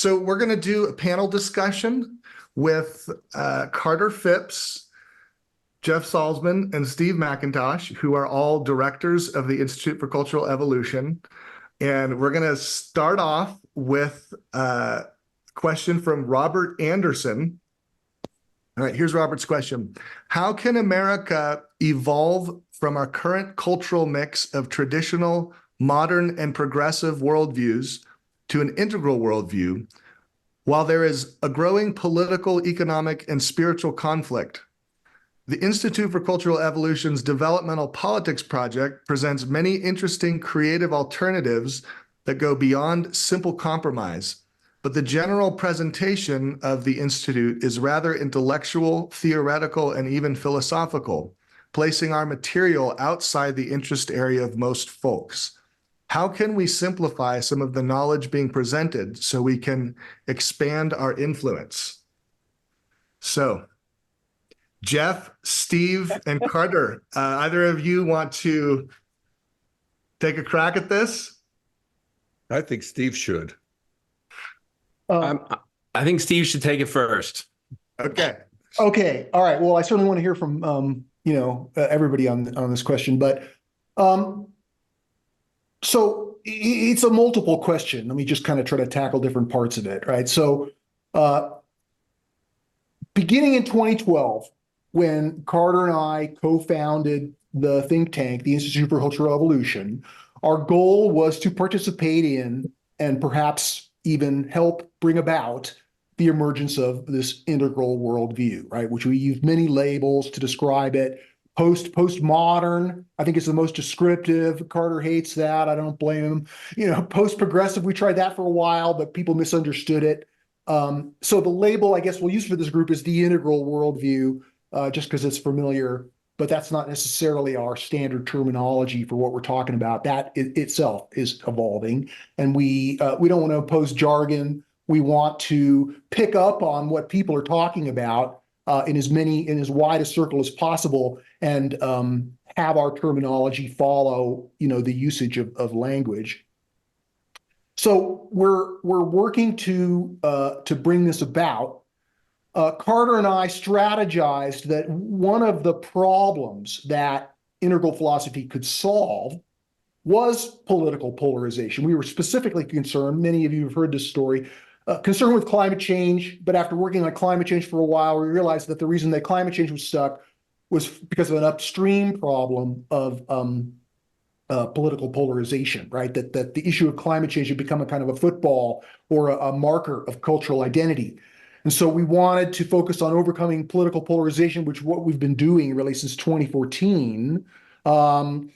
So we're going to do a panel discussion with Carter Phipps, Jeff Salzman, and Steve McIntosh, who are all directors of the Institute for Cultural Evolution. And we're going to start off with a question from Robert Anderson. All right, here's Robert's question. How can America evolve from our current cultural mix of traditional, modern, and progressive worldviews to an integral worldview, while there is a growing political, economic, and spiritual conflict? The Institute for Cultural Evolution's Developmental Politics Project presents many interesting creative alternatives that go beyond simple compromise, but the general presentation of the Institute is rather intellectual, theoretical, and even philosophical, placing our material outside the interest area of most folks. How can we simplify some of the knowledge being presented so we can expand our influence? So, Jeff, Steve, and Carter, either of you want to take a crack at this? I think Steve should. I think Steve should take it first. Okay. Okay. All right. Well, I certainly want to hear from everybody on this question, but so it's a multiple question. Let me just kind of try to tackle different parts of it, right? So beginning in 2012, when Carter and I co-founded the think tank, the Institute for Cultural Evolution, our goal was to participate in and perhaps even help bring about the emergence of this integral worldview, right? Which we use many labels to describe it. Postmodern, I think, is the most descriptive. Carter hates that. I don't blame him. Post-progressive, we tried that for a while, but people misunderstood it. So the label, I guess, we'll use for this group is the integral worldview, just because it's familiar, but that's not necessarily our standard terminology for what we're talking about. That itself is evolving, and we don't want to impose jargon. We want to pick up on what people are talking about in as wide a circle as possible, and have our terminology follow, the usage of language. So we're working to bring this about. Carter and I strategized that one of the problems that integral philosophy could solve was political polarization. We were specifically concerned, many of you have heard this story, concerned with climate change, but after working on climate change for a while, we realized that the reason that climate change was stuck was because of an upstream problem of political polarization, right? That the issue of climate change had become a kind of a football or a marker of cultural identity. And so we wanted to focus on overcoming political polarization, which is what we've been doing really since 2014. In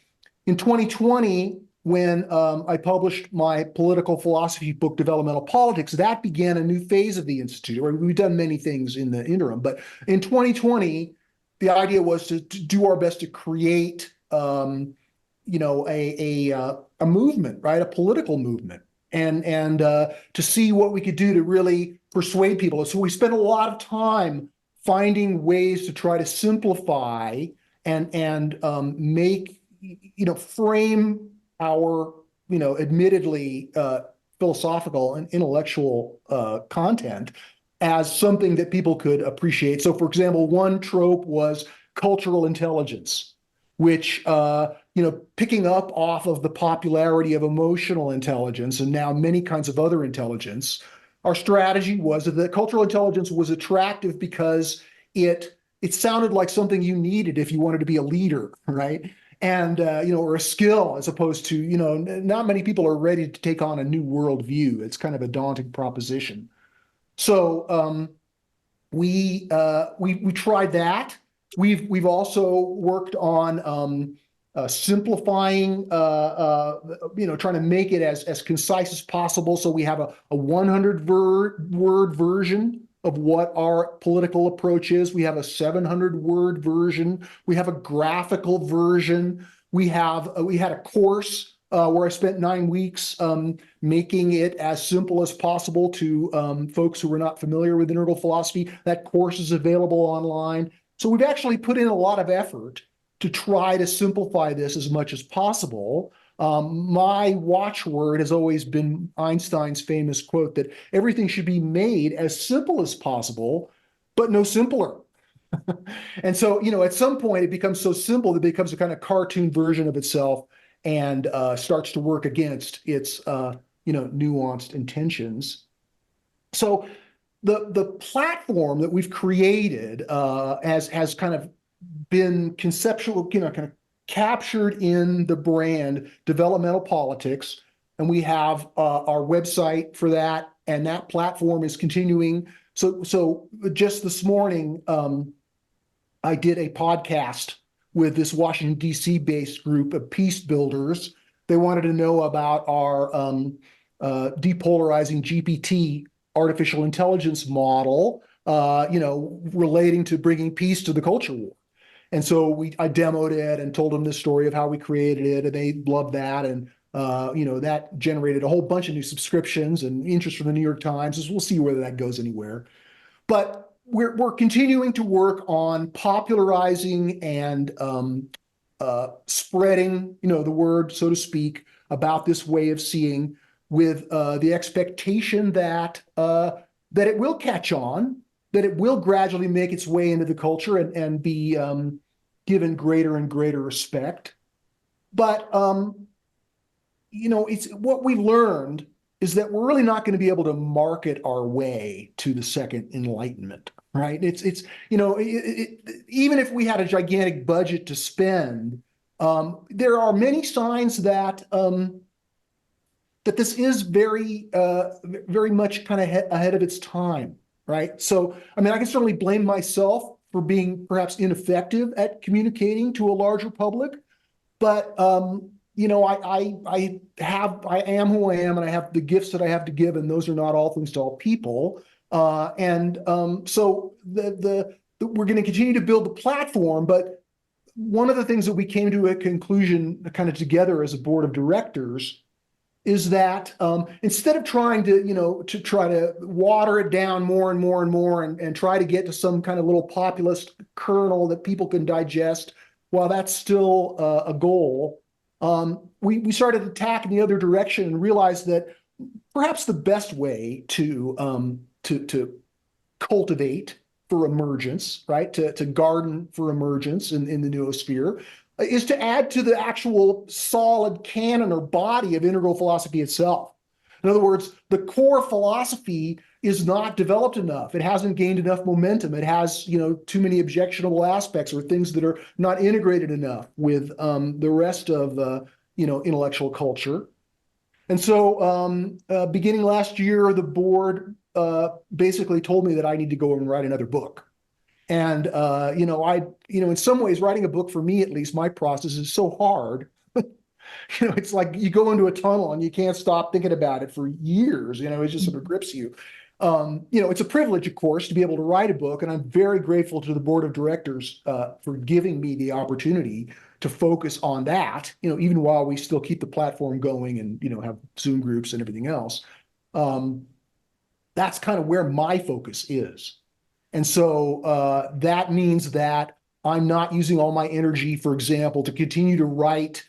2020, when I published my political philosophy book, Developmental Politics, that began a new phase of the Institute. We've done many things in the interim, but in 2020, the idea was to do our best to create a movement, right? A political movement, and to see what we could do to really persuade people. So we spent a lot of time finding ways to try to simplify and make, frame our, admittedly philosophical and intellectual content as something that people could appreciate. So, for example, one trope was cultural intelligence, which, picking up off of the popularity of emotional intelligence and now many kinds of other intelligence, our strategy was that cultural intelligence was attractive because it sounded like something you needed if you wanted to be a leader, right? And, or a skill, as opposed to, not many people are ready to take on a new worldview. It's kind of a daunting proposition. So we tried that. We've also worked on simplifying, trying to make it as concise as possible. So we have a 100-word version of what our political approach is. We have a 700-word version. We have a graphical version. We had a course where I spent 9 weeks making it as simple as possible to folks who were not familiar with integral philosophy. That course is available online. So we've actually put in a lot of effort to try to simplify this as much as possible. My watchword has always been Einstein's famous quote that everything should be made as simple as possible, but no simpler. And so, at some point it becomes so simple that it becomes a kind of cartoon version of itself and starts to work against its, nuanced intentions. So the platform that we've created has kind of been conceptual, kind of captured in the brand Developmental Politics. And we have our website for that, and that platform is continuing. So just this morning, I did a podcast with this Washington, D.C. based group of peace builders. They wanted to know about our depolarizing GPT artificial intelligence model, relating to bringing peace to the culture war. And so I demoed it and told them the story of how we created it, and they loved that. And that generated a whole bunch of new subscriptions and interest from the New York Times. We'll see whether that goes anywhere. But we're continuing to work on popularizing and spreading, the word, so to speak, about this way of seeing, with the expectation that it will catch on, that it will gradually make its way into the culture and be given greater and greater respect. But it's what we learned is that we're really not going to be able to market our way to the Second Enlightenment, right? Even if we had a gigantic budget to spend, there are many signs that this is very, very much kind of ahead of its time, right? So, I can certainly blame myself for being perhaps ineffective at communicating to a larger public, but I am who I am, and I have the gifts that I have to give, and those are not all things to all people. So we're going to continue to build the platform, but one of the things that we came to a conclusion kind of together as a board of directors is that instead of trying to try to water it down more and more and more and try to get to some kind of little populist kernel that people can digest, while that's still a goal, we started attacking the other direction and realized that perhaps the best way to cultivate for emergence, right, to garden for emergence in the noosphere, is to add to the actual solid canon or body of integral philosophy itself. In other words, the core philosophy is not developed enough. It hasn't gained enough momentum. It has, too many objectionable aspects or things that are not integrated enough with the rest of intellectual culture. And so beginning last year, the board basically told me that I need to go and write another book. And, in some ways, writing a book, for me at least, my process is so hard. It's like you go into a tunnel and you can't stop thinking about it for years. It just sort of grips you. It's a privilege, of course, to be able to write a book. And I'm very grateful to the board of directors for giving me the opportunity to focus on that, even while we still keep the platform going and, have Zoom groups and everything else. That's kind of where my focus is. And so that means that I'm not using all my energy, for example, to continue to write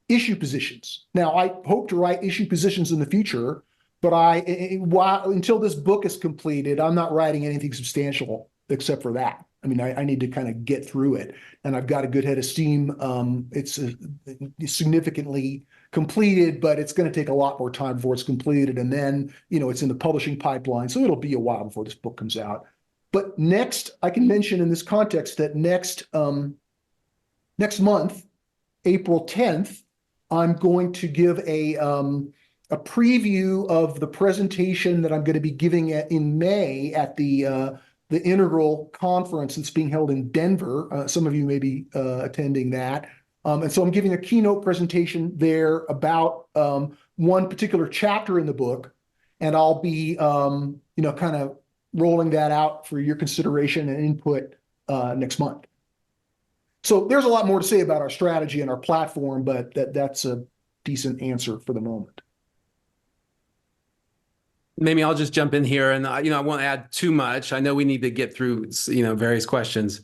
issue positions. Now, I hope to write issue positions in the future, but until this book is completed, I'm not writing anything substantial except for that. I need to kind of get through it, and I've got a good head of steam. It's significantly completed, but it's going to take a lot more time before it's completed. And then, it's in the publishing pipeline. So it'll be a while before this book comes out. But next, I can mention in this context that next month, April 10th, I'm going to give a preview of the presentation that I'm going to be giving in May at the Integral Conference that's being held in Denver. Some of you may be attending that. And so I'm giving a keynote presentation there about one particular chapter in the book, and I'll be, kind of rolling that out for your consideration and input next month. So there's a lot more to say about our strategy and our platform, but that's a decent answer for the moment. Maybe I'll just jump in here, and I won't add too much. I know we need to get through various questions.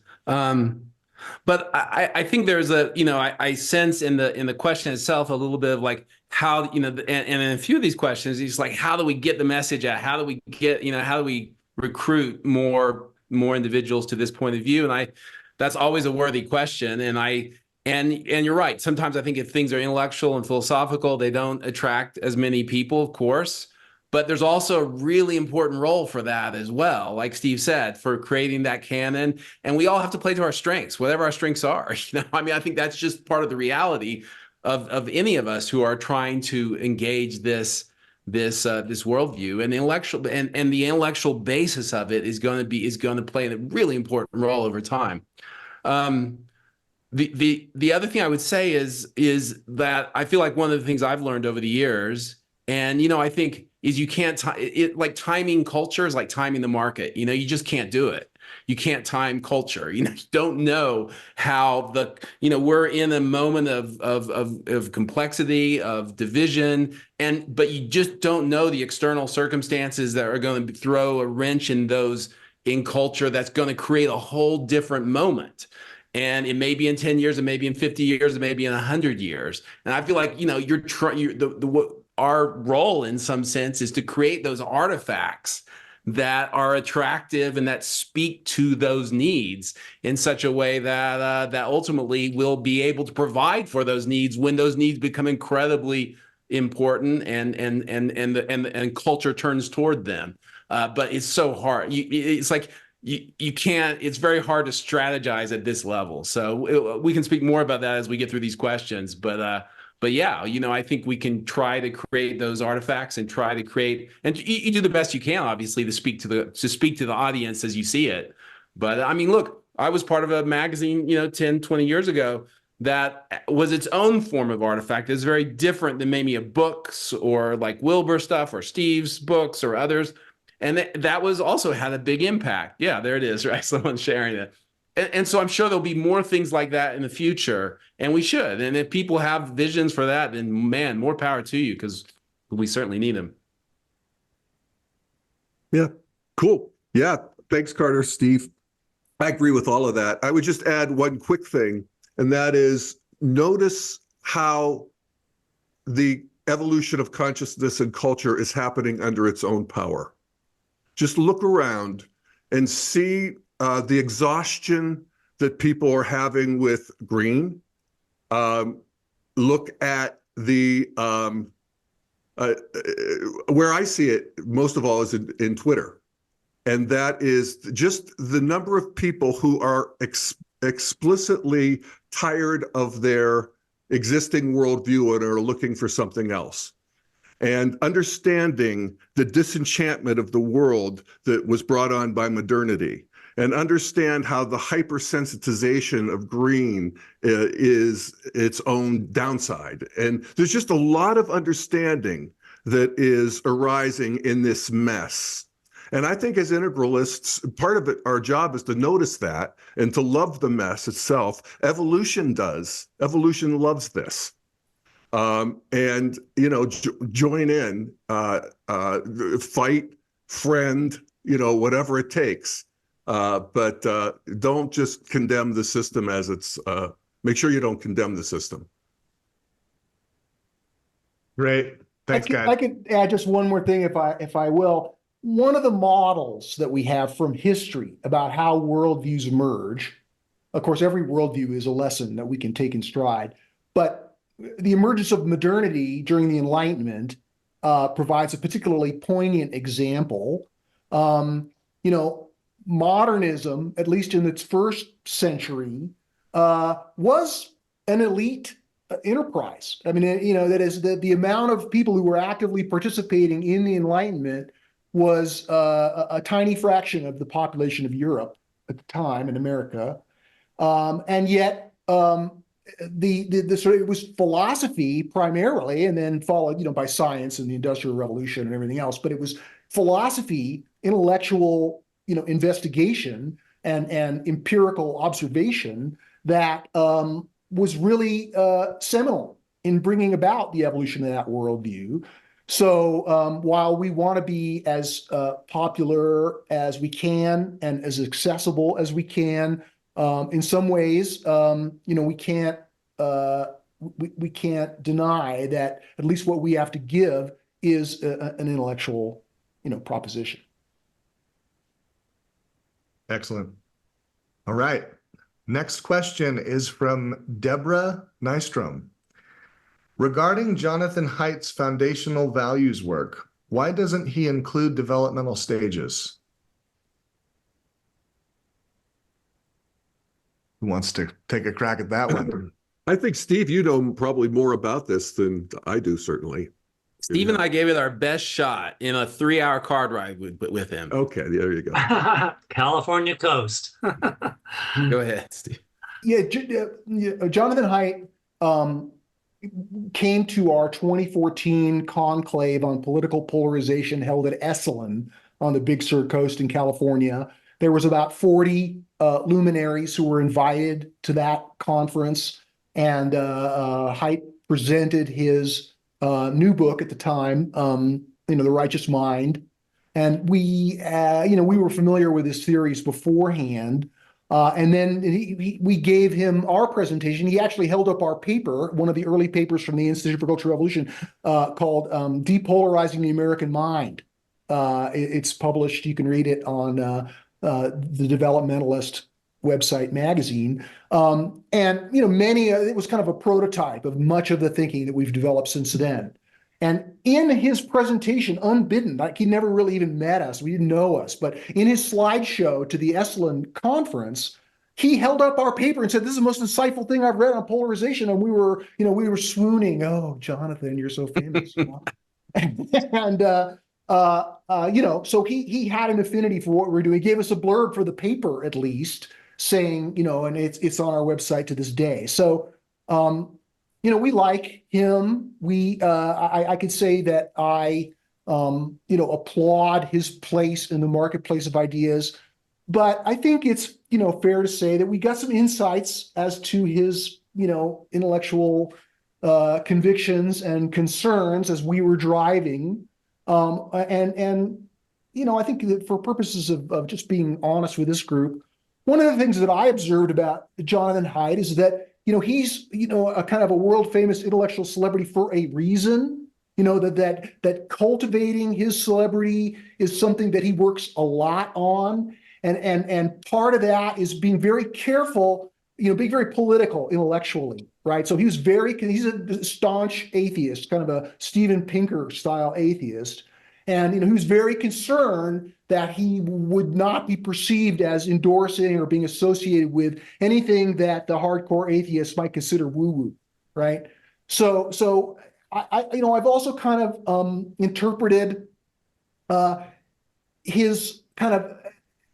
But I think there's I sense in the question itself a little bit of like how, and in a few of these questions, it's like, how do we get the message out? How do we get, how do we recruit more individuals to this point of view? And that's always a worthy question. And you're right. Sometimes I think if things are intellectual and philosophical, they don't attract as many people, of course. But there's also a really important role for that as well, like Steve said, for creating that canon. And we all have to play to our strengths, whatever our strengths are. I mean, I think that's just part of the reality of any of us who are trying to engage this worldview, and the intellectual and the intellectual basis of it is going to play a really important role over time. The other thing I would say is that I feel like one of the things I've learned over the years, and I think, is you can't like timing culture is like timing the market. You just can't do it. You can't time culture. You don't know how we're in a moment of complexity, of division, but you just don't know the external circumstances that are going to throw a wrench in culture that's going to create a whole different moment. And it may be in 10 years, it may be in 50 years, it may be in 100 years. And I feel like, our role in some sense is to create those artifacts that are attractive and that speak to those needs in such a way that that ultimately will be able to provide for those needs when those needs become incredibly important and culture turns toward them. But it's so hard. It's like you can't. It's very hard to strategize at this level. So we can speak more about that as we get through these questions. But yeah, I think we can try to create those artifacts and try to create, and you do the best you can, obviously, to speak to the audience as you see it. But I mean, look, I was part of a magazine, 10, 20 years ago that was its own form of artifact. It's very different than maybe a books or like Wilbur stuff or Steve's books or others. And that was also had a big impact. Yeah, there it is, right? Someone's sharing it. And so I'm sure there'll be more things like that in the future, and we should. And if people have visions for that, then man, more power to you, because we certainly need them. Yeah, cool. Yeah, thanks, Carter, Steve. I agree with all of that. I would just add one quick thing, and that is notice how the evolution of consciousness and culture is happening under its own power. Just look around and see the exhaustion that people are having with green. Look at the where I see it most of all is in Twitter, and that is just the number of people who are explicitly tired of their existing worldview and are looking for something else. And understanding the disenchantment of the world that was brought on by modernity, and understand how the hypersensitization of green is its own downside. And there's just a lot of understanding that is arising in this mess. And I think as integralists, part of it, our job is to notice that and to love the mess itself. Evolution does. Evolution loves this. And, join in, fight, friend, whatever it takes. But don't just condemn the system as it's, make sure you don't condemn the system. Great. Thanks, guys. I could add just one more thing if I will. One of the models that we have from history about how worldviews emerge, of course, every worldview is a lesson that we can take in stride, but the emergence of modernity during the Enlightenment provides a particularly poignant example. Modernism, at least in its first century, was an elite enterprise. I mean, that is the amount of people who were actively participating in the Enlightenment was a tiny fraction of the population of Europe at the time in America, and yet it was philosophy primarily, and then followed by science and the Industrial Revolution and everything else. But it was philosophy, intellectual investigation and empirical observation that was really seminal in bringing about the evolution of that worldview. So while we want to be as popular as we can and as accessible as we can In some ways, we can't we can't deny that at least what we have to give is an intellectual, proposition. Excellent. All right. Next question is from Deborah Nystrom. Regarding Jonathan Haidt's foundational values work, why doesn't he include developmental stages? Who wants to take a crack at that one? I think, Steve, you know probably more about this than I do, certainly. Steve and I gave it our best shot in a 3-hour car ride with him. Okay, there you go. California coast. Go ahead, Steve. Yeah, Jonathan Haidt came to our 2014 conclave on political polarization held at Esalen on the Big Sur coast in California. There was about 40 luminaries who were invited to that conference, and Haidt presented his new book at the time, The Righteous Mind. And we were familiar with his theories beforehand. And then we gave him our presentation. He actually held up our paper, one of the early papers from the Institute for Cultural Revolution, called Depolarizing the American Mind. It's published. You can read it on the Developmentalist website magazine. It was kind of a prototype of much of the thinking that we've developed since then. And in his presentation, unbidden, like he never really even met us, we didn't know us, but in his slideshow to the Esalen conference, he held up our paper and said, "This is the most insightful thing I've read on polarization." And we were swooning. "Oh, Jonathan, you're so famous." And so he had an affinity for what we're doing. He gave us a blurb for the paper, at least, saying, and it's on our website to this day. So, we like him. I could say that I, applaud his place in the marketplace of ideas. But I think it's, fair to say that we got some insights as to his, intellectual convictions and concerns as we were driving. I think that for purposes of just being honest with this group, one of the things that I observed about Jonathan Haidt is that, he's, a kind of a world famous intellectual celebrity for a reason, that cultivating his celebrity is something that he works a lot on. And part of that is being very careful, being very political intellectually, right? So he's a staunch atheist, kind of a Steven Pinker style atheist. And, he was very concerned that he would not be perceived as endorsing or being associated with anything that the hardcore atheists might consider woo-woo, right? So I've also kind of interpreted his kind of,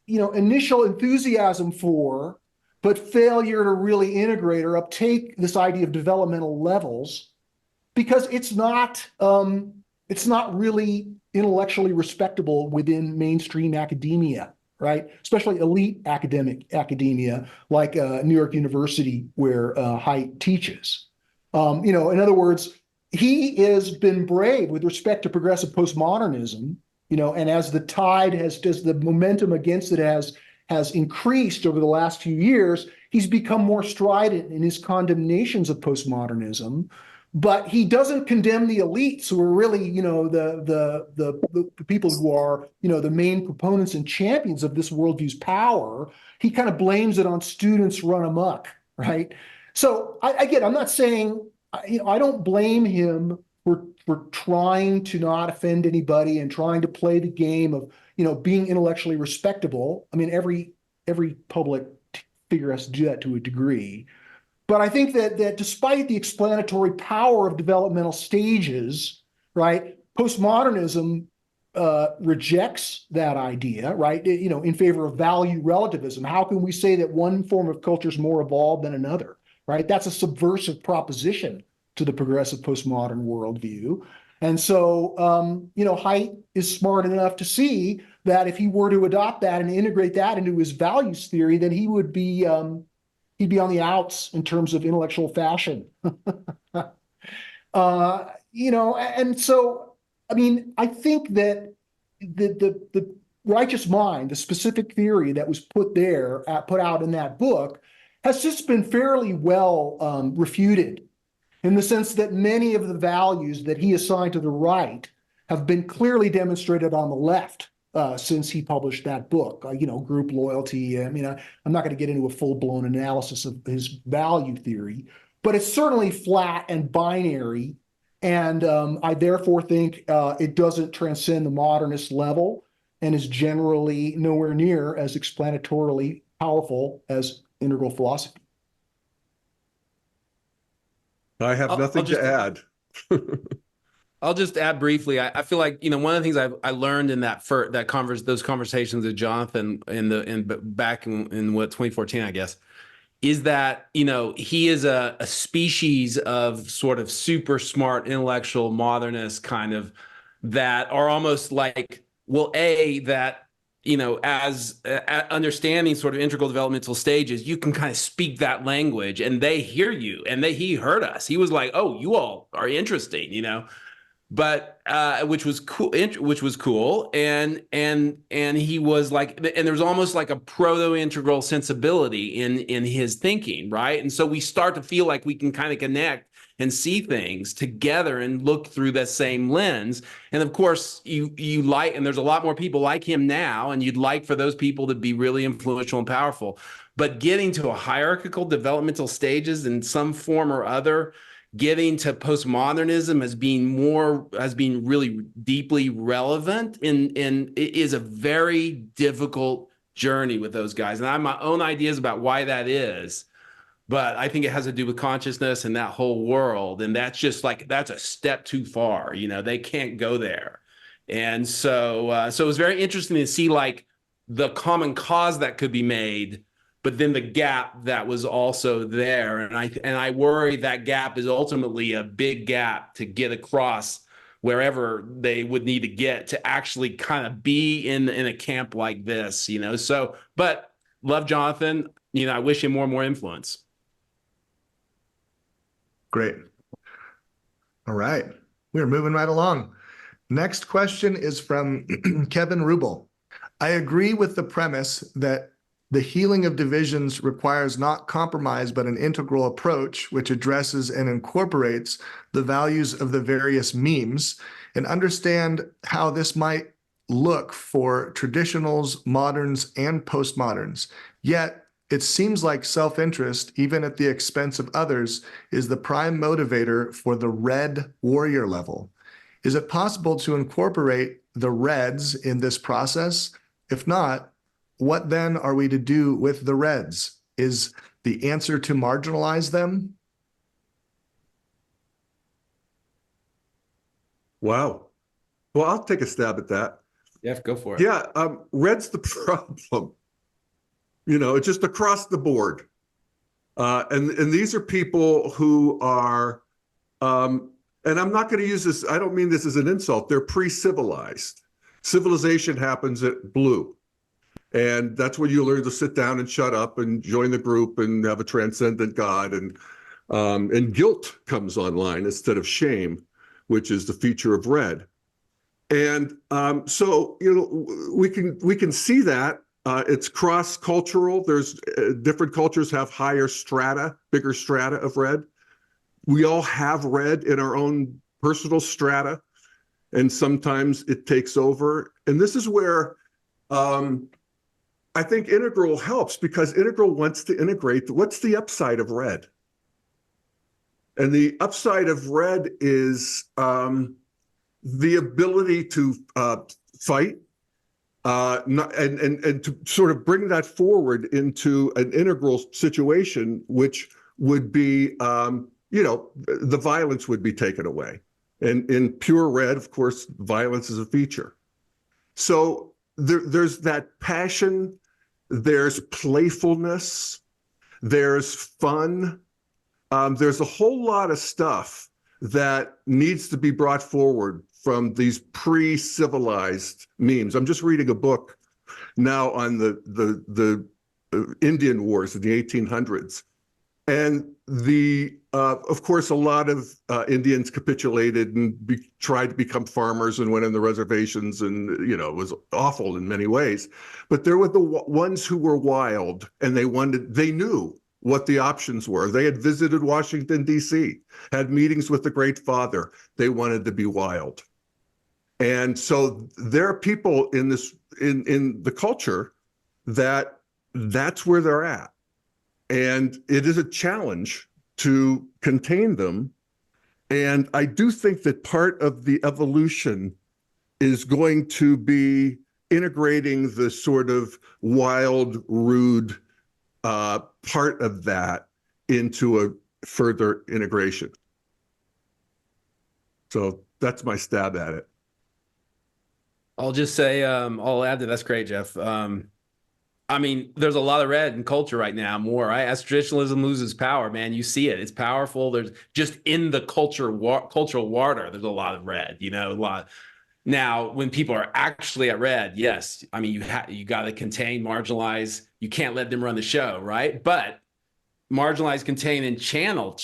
initial enthusiasm for, but failure to really integrate or uptake this idea of developmental levels, because it's not really intellectually respectable within mainstream academia, right? Especially elite academia like New York University, where Haidt teaches. In other words, he has been brave with respect to progressive postmodernism, and as the momentum against it has increased over the last few years, he's become more strident in his condemnations of postmodernism. But he doesn't condemn the elites who are really, the people who are, the main proponents and champions of this worldview's power. He kind of blames it on students run amok, right? So I'm not saying, I don't blame him for trying to not offend anybody and trying to play the game of, being intellectually respectable. I mean, every public figure has to do that to a degree. But I think that despite the explanatory power of developmental stages, right, postmodernism rejects that idea, right, in favor of value relativism. How can we say that one form of culture is more evolved than another, right? That's a subversive proposition to the progressive postmodern worldview. And so, Haidt is smart enough to see that if he were to adopt that and integrate that into his values theory, then he would be he'd be on the outs in terms of intellectual fashion. And so, I mean, I think that the righteous mind, the specific theory that was put out in that book, has just been fairly well refuted, in the sense that many of the values that he assigned to the right have been clearly demonstrated on the left since he published that book. Group loyalty. I'm not going to get into a full-blown analysis of his value theory, but it's certainly flat and binary. And I therefore think it doesn't transcend the modernist level and is generally nowhere near as explanatorily powerful as integral philosophy. I have nothing to add. I'll just add briefly. I feel like, one of the things I learned in those conversations with Jonathan back in 2014, I guess, is that, he is a species of sort of super smart intellectual modernists kind of that are almost like, that, as understanding sort of integral developmental stages, you can kind of speak that language and they hear you, and he heard us. He was like, oh, you all are interesting, but which was cool. And he was like, and there was almost like a proto-integral sensibility in his thinking, right? And so we start to feel like we can kind of connect and see things together and look through that same lens. And of course, you like, and there's a lot more people like him now, and you'd like for those people to be really influential and powerful. But getting to a hierarchical developmental stages in some form or other, getting to postmodernism as being really deeply relevant it is a very difficult journey with those guys. And I have my own ideas about why that is, but I think it has to do with consciousness and that whole world. And that's just like, that's a step too far. They can't go there. And so it was very interesting to see like the common cause that could be made, but then the gap that was also there. And I worry that gap is ultimately a big gap to get across wherever they would need to get to actually kind of be in a camp like this, So, but love Jonathan, I wish him more and more influence. Great. All right. We're moving right along. Next question is from Kevin Rubel. I agree with the premise that the healing of divisions requires not compromise, but an integral approach, which addresses and incorporates the values of the various memes, and understand how this might look for traditionals, moderns, and postmoderns. Yet, it seems like self-interest, even at the expense of others, is the prime motivator for the red warrior level. Is it possible to incorporate the reds in this process? If not, what then are we to do with the reds? Is the answer to marginalize them? Wow. Well, I'll take a stab at that. Yeah, go for it. Yeah, red's the problem. It's just across the board. And these are people who are, and I'm not going to use this, I don't mean this as an insult, they're pre-civilized. Civilization happens at blue. And that's when you learn to sit down and shut up and join the group and have a transcendent God. And guilt comes online instead of shame, which is the feature of red. And so, we can see that. It's cross-cultural. There's different cultures have higher strata, bigger strata of red. We all have red in our own personal strata, and sometimes it takes over. And this is where I think integral helps, because integral wants to integrate what's the upside of red. And the upside of red is the ability to fight, and to sort of bring that forward into an integral situation, which would be, the violence would be taken away. And in pure red, of course, violence is a feature. So there's that passion, there's playfulness, there's fun. There's a whole lot of stuff that needs to be brought forward from these pre-civilized memes. I'm just reading a book now on the Indian Wars in the 1800s. And the Of course, a lot of Indians capitulated and tried to become farmers and went in the reservations, and it was awful in many ways. But there were the ones who were wild, and they knew what the options were. They had visited Washington, D.C., had meetings with the Great Father. They wanted to be wild. And so there are people in the culture that's where they're at. And it is a challenge to contain them. And I do think that part of the evolution is going to be integrating the sort of wild, rude part of that into a further integration. So that's my stab at it. I'll just say, I'll add that that's great, Jeff. I mean, there's a lot of red in culture right now, more, right? As traditionalism loses power, man, you see it. It's powerful. There's just in the cultural water, there's a lot of red, a lot. Now, when people are actually at red, yes, I mean, you got to contain, marginalize. You can't let them run the show, right? But marginalize, contain, and channel.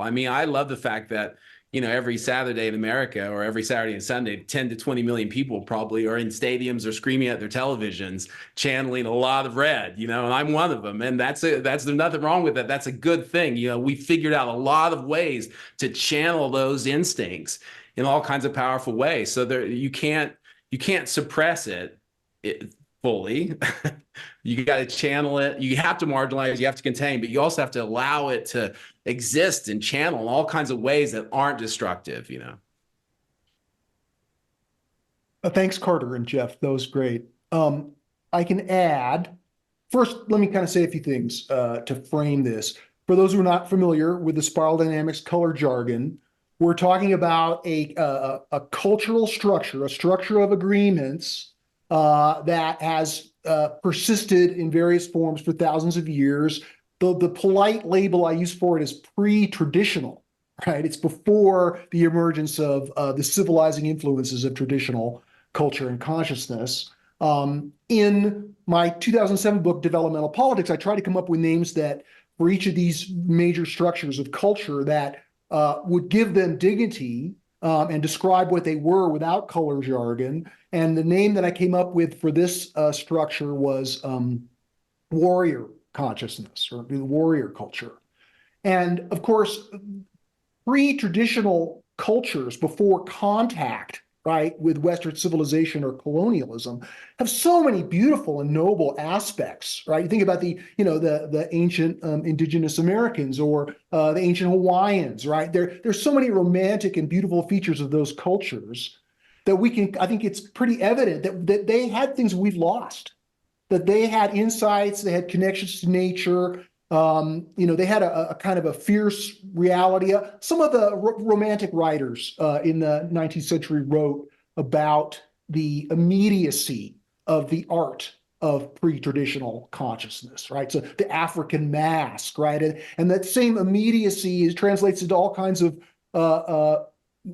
I mean, I love the fact that, every Saturday in America, or every Saturday and Sunday, 10 to 20 million people probably are in stadiums or screaming at their televisions, channeling a lot of red, and I'm one of them. And there's nothing wrong with that. That's a good thing. We figured out a lot of ways to channel those instincts in all kinds of powerful ways. So you can't suppress it fully. You got to channel it. You have to marginalize, you have to contain, but you also have to allow it to exist and channel in all kinds of ways that aren't destructive, Thanks, Carter and Jeff. That was great. I can add, first, let me kind of say a few things to frame this. For those who are not familiar with the spiral dynamics color jargon, we're talking about a cultural structure, a structure of agreements that has persisted in various forms for thousands of years. The polite label I use for it is pre-traditional, right? It's before the emergence of the civilizing influences of traditional culture and consciousness. In my 2007 book, Developmental Politics, I try to come up with names that for each of these major structures of culture that would give them dignity and describe what they were without color jargon. And the name that I came up with for this structure was warrior consciousness, or the warrior culture. And of course, pre-traditional cultures before contact, right, with Western civilization or colonialism have so many beautiful and noble aspects, right? You think about the ancient indigenous Americans or the ancient Hawaiians, right? There's so many romantic and beautiful features of those cultures that I think it's pretty evident that they had things we've lost, that they had insights, they had connections to nature, they had a kind of a fierce reality. Some of the romantic writers in the 19th century wrote about the immediacy of the art of pre-traditional consciousness, right? So the African mask, right? And that same immediacy translates into all kinds of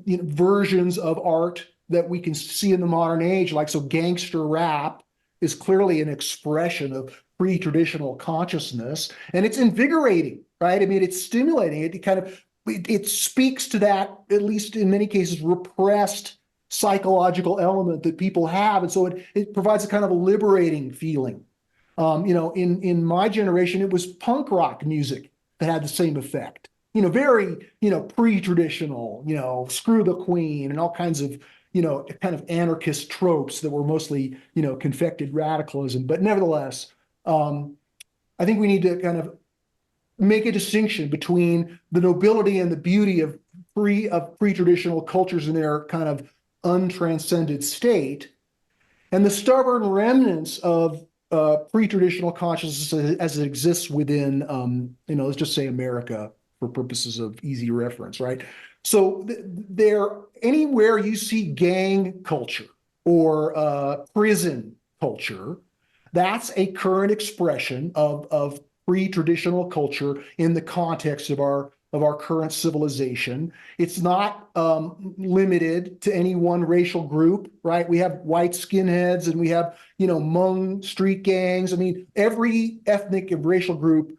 versions of art that we can see in the modern age. Like, so gangster rap is clearly an expression of pre-traditional consciousness, and it's invigorating, right? I mean, it's stimulating. It speaks to that, at least in many cases, repressed psychological element that people have, and so it provides a kind of a liberating feeling. In my generation, it was punk rock music that had the same effect. Very pre-traditional. Screw the Queen and all kinds of kind of anarchist tropes that were mostly confected radicalism, but nevertheless. I think we need to kind of make a distinction between the nobility and the beauty of pre-traditional cultures in their kind of untranscended state, and the stubborn remnants of pre-traditional consciousness as it exists within, let's just say America for purposes of easy reference, right? So anywhere you see gang culture or prison culture, that's a current expression of pre-traditional culture in the context of our current civilization. It's not limited to any one racial group, right? We have white skinheads and we have, Hmong street gangs. I mean, every ethnic and racial group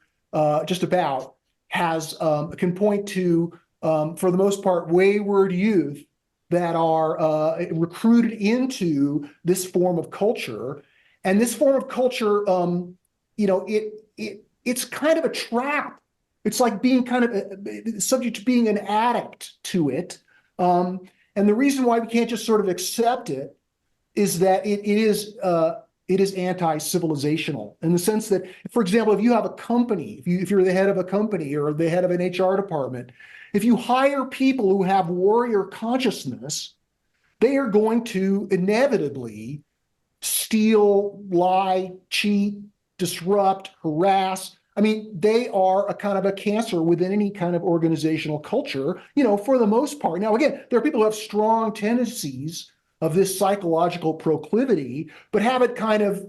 just about has can point to, for the most part, wayward youth that are recruited into this form of culture. And this form of culture, it's kind of a trap. It's like being kind of subject to being an addict to it. And the reason why we can't just sort of accept it is that it is anti-civilizational in the sense that, for example, if you have a company, if you're the head of a company or the head of an HR department, if you hire people who have warrior consciousness, they are going to inevitably steal, lie, cheat, disrupt, harass. I mean, they are a kind of a cancer within any kind of organizational culture, for the most part. Now, again, there are people who have strong tendencies of this psychological proclivity, but have it kind of,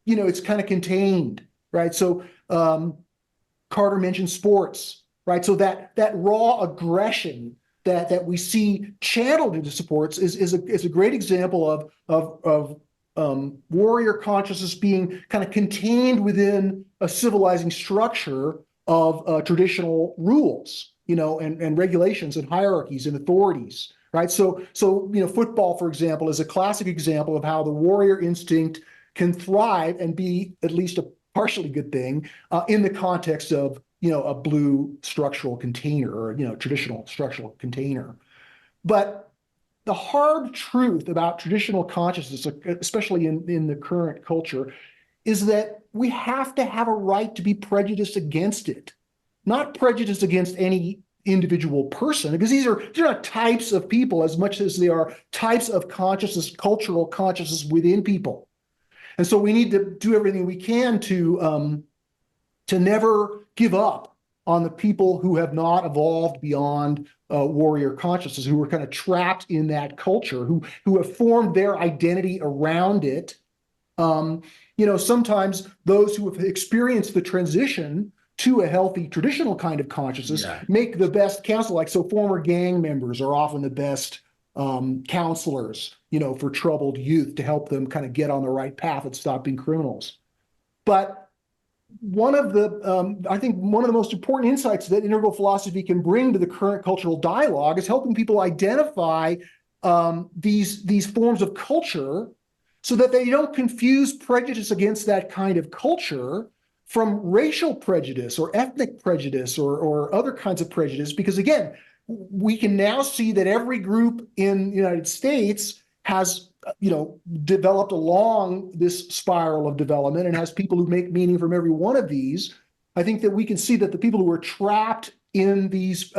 it's kind of contained, right? So Carter mentioned sports, right? So that raw aggression that we see channeled into sports is a great example of warrior consciousness being kind of contained within a civilizing structure of traditional rules, and regulations and hierarchies and authorities, right? So football, for example, is a classic example of how the warrior instinct can thrive and be at least a partially good thing in the context of a blue structural container or traditional structural container. But the hard truth about traditional consciousness, especially in the current culture, is that we have to have a right to be prejudiced against it, not prejudiced against any individual person, because these are not types of people as much as they are types of consciousness, cultural consciousness within people. And so we need to do everything we can to never give up on the people who have not evolved beyond warrior consciousness, who were kind of trapped in that culture, who have formed their identity around it. Sometimes those who have experienced the transition to a healthy traditional kind of consciousness make the best counsel. Like, so former gang members are often the best counselors, for troubled youth to help them kind of get on the right path and stop being criminals. But one of the, I think one of the most important insights that integral philosophy can bring to the current cultural dialogue is helping people identify these forms of culture so that they don't confuse prejudice against that kind of culture from racial prejudice or ethnic prejudice or other kinds of prejudice. Because again, we can now see that every group in the United States has developed along this spiral of development and has people who make meaning from every one of these. I think that we can see that the people who are trapped in these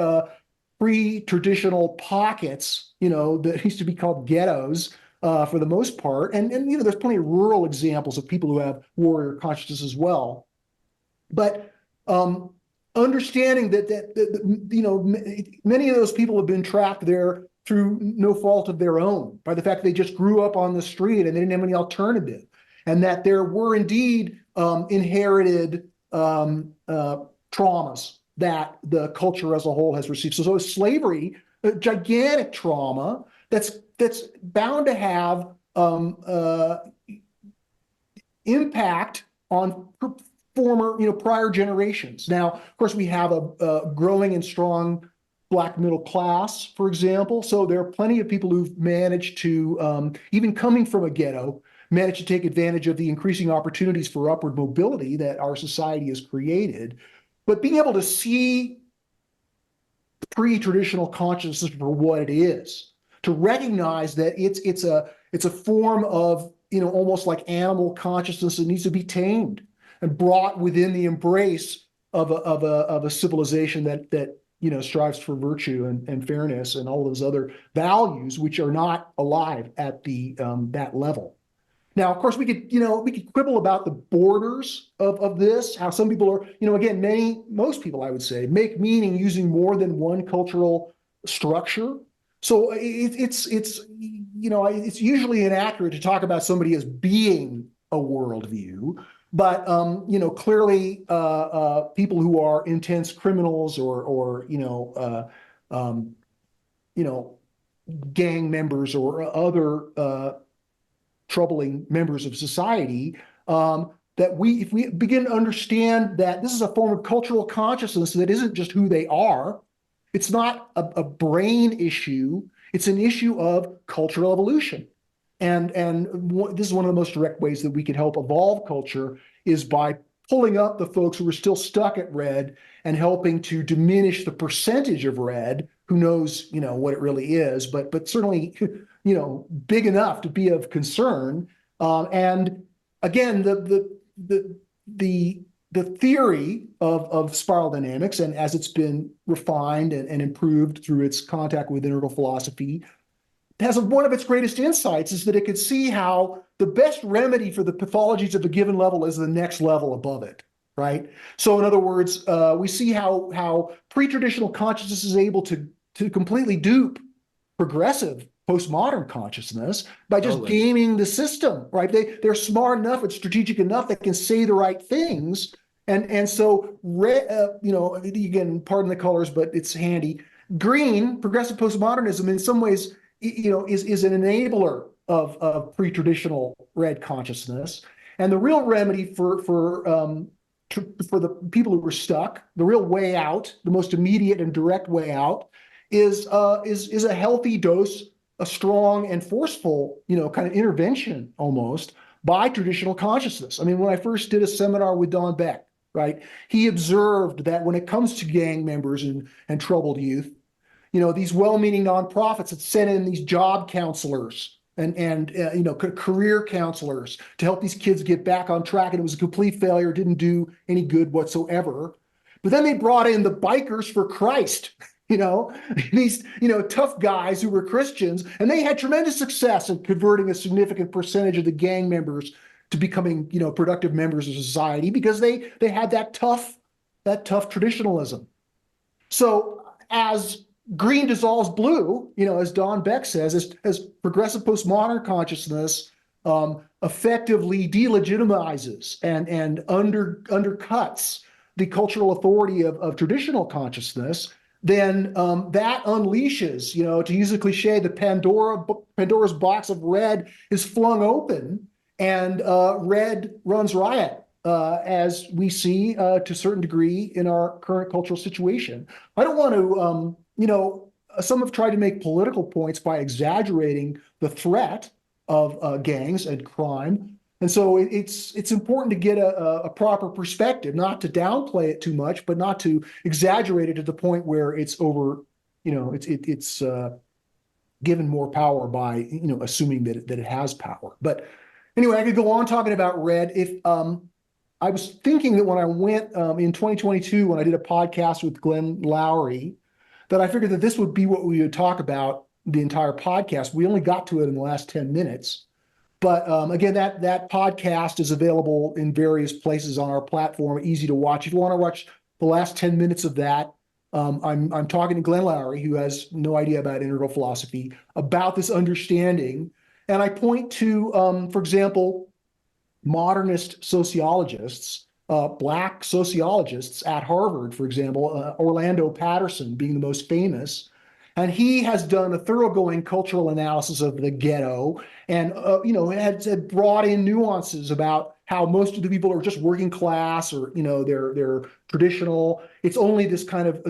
pre-traditional pockets, that used to be called ghettos for the most part, and there's plenty of rural examples of people who have warrior consciousness as well. But understanding that many of those people have been trapped there through no fault of their own, by the fact they just grew up on the street and they didn't have any alternative, and that there were indeed inherited traumas that the culture as a whole has received. So slavery, a gigantic trauma that's bound to have impact on prior generations. Now, of course, we have a growing and strong Black middle class, for example. So there are plenty of people who've managed to, even coming from a ghetto, managed to take advantage of the increasing opportunities for upward mobility that our society has created. But being able to see pre-traditional consciousness for what it is, to recognize that it's a form of almost like animal consciousness that needs to be tamed and brought within the embrace of a civilization that strives for virtue and fairness and all those other values which are not alive at that level. Now, of course, we could quibble about the borders of this, how some people are, again, most people, I would say, make meaning using more than one cultural structure. So it's usually inaccurate to talk about somebody as being a worldview, but clearly people who are intense criminals or gang members or other troubling members of society that if we begin to understand that this is a form of cultural consciousness that isn't just who they are, it's not a brain issue, it's an issue of cultural evolution. And this is one of the most direct ways that we can help evolve culture is by pulling up the folks who are still stuck at red and helping to diminish the percentage of red who knows, what it really is, but certainly, big enough to be of concern. And again, the theory of spiral dynamics, and as it's been refined and improved through its contact with integral philosophy, has one of its greatest insights is that it could see how the best remedy for the pathologies of a given level is the next level above it, right? So in other words, we see how pre-traditional consciousness is able to completely dupe progressive postmodern consciousness by just Totally. gaming the system, right? They're smart enough and strategic enough that can say the right things. And so, again, pardon the colors, but it's handy. Green, progressive postmodernism, in some ways, is an enabler of pre-traditional red consciousness. And the real remedy for the people who were stuck, the real way out, the most immediate and direct way out, is a healthy dose, a strong and forceful, kind of intervention almost by traditional consciousness. I mean, when I first did a seminar with Don Beck, right, he observed that when it comes to gang members and troubled youth, these well-meaning nonprofits that sent in these job counselors and career counselors to help these kids get back on track, and it was a complete failure, didn't do any good whatsoever. But then they brought in the Bikers for Christ, these tough guys who were Christians, and they had tremendous success in converting a significant percentage of the gang members to becoming productive members of society because they had that tough traditionalism. So as green dissolves blue, as Don Beck says, as progressive postmodern consciousness effectively delegitimizes and undercuts the cultural authority of traditional consciousness, then that unleashes, to use a cliche, the Pandora's box of red is flung open, and red runs riot, as we see to a certain degree in our current cultural situation. I don't want to, some have tried to make political points by exaggerating the threat of gangs and crime. And so it's important to get a proper perspective, not to downplay it too much, but not to exaggerate it to the point where it's over, it's given more power by, assuming that it has power. But anyway, I could go on talking about red. If I was thinking that when I went in 2022, when I did a podcast with Glenn Lowry, that I figured that this would be what we would talk about the entire podcast. We only got to it in the last 10 minutes. But again, that podcast is available in various places on our platform, easy to watch. If you want to watch the last 10 minutes of that, I'm talking to Glenn Lowry, who has no idea about integral philosophy, about this understanding. And I point to, for example, modernist sociologists, Black sociologists at Harvard, for example, Orlando Patterson being the most famous. And he has done a thoroughgoing cultural analysis of the ghetto and, had brought in nuances about how most of the people are just working class or, they're traditional. It's only this kind of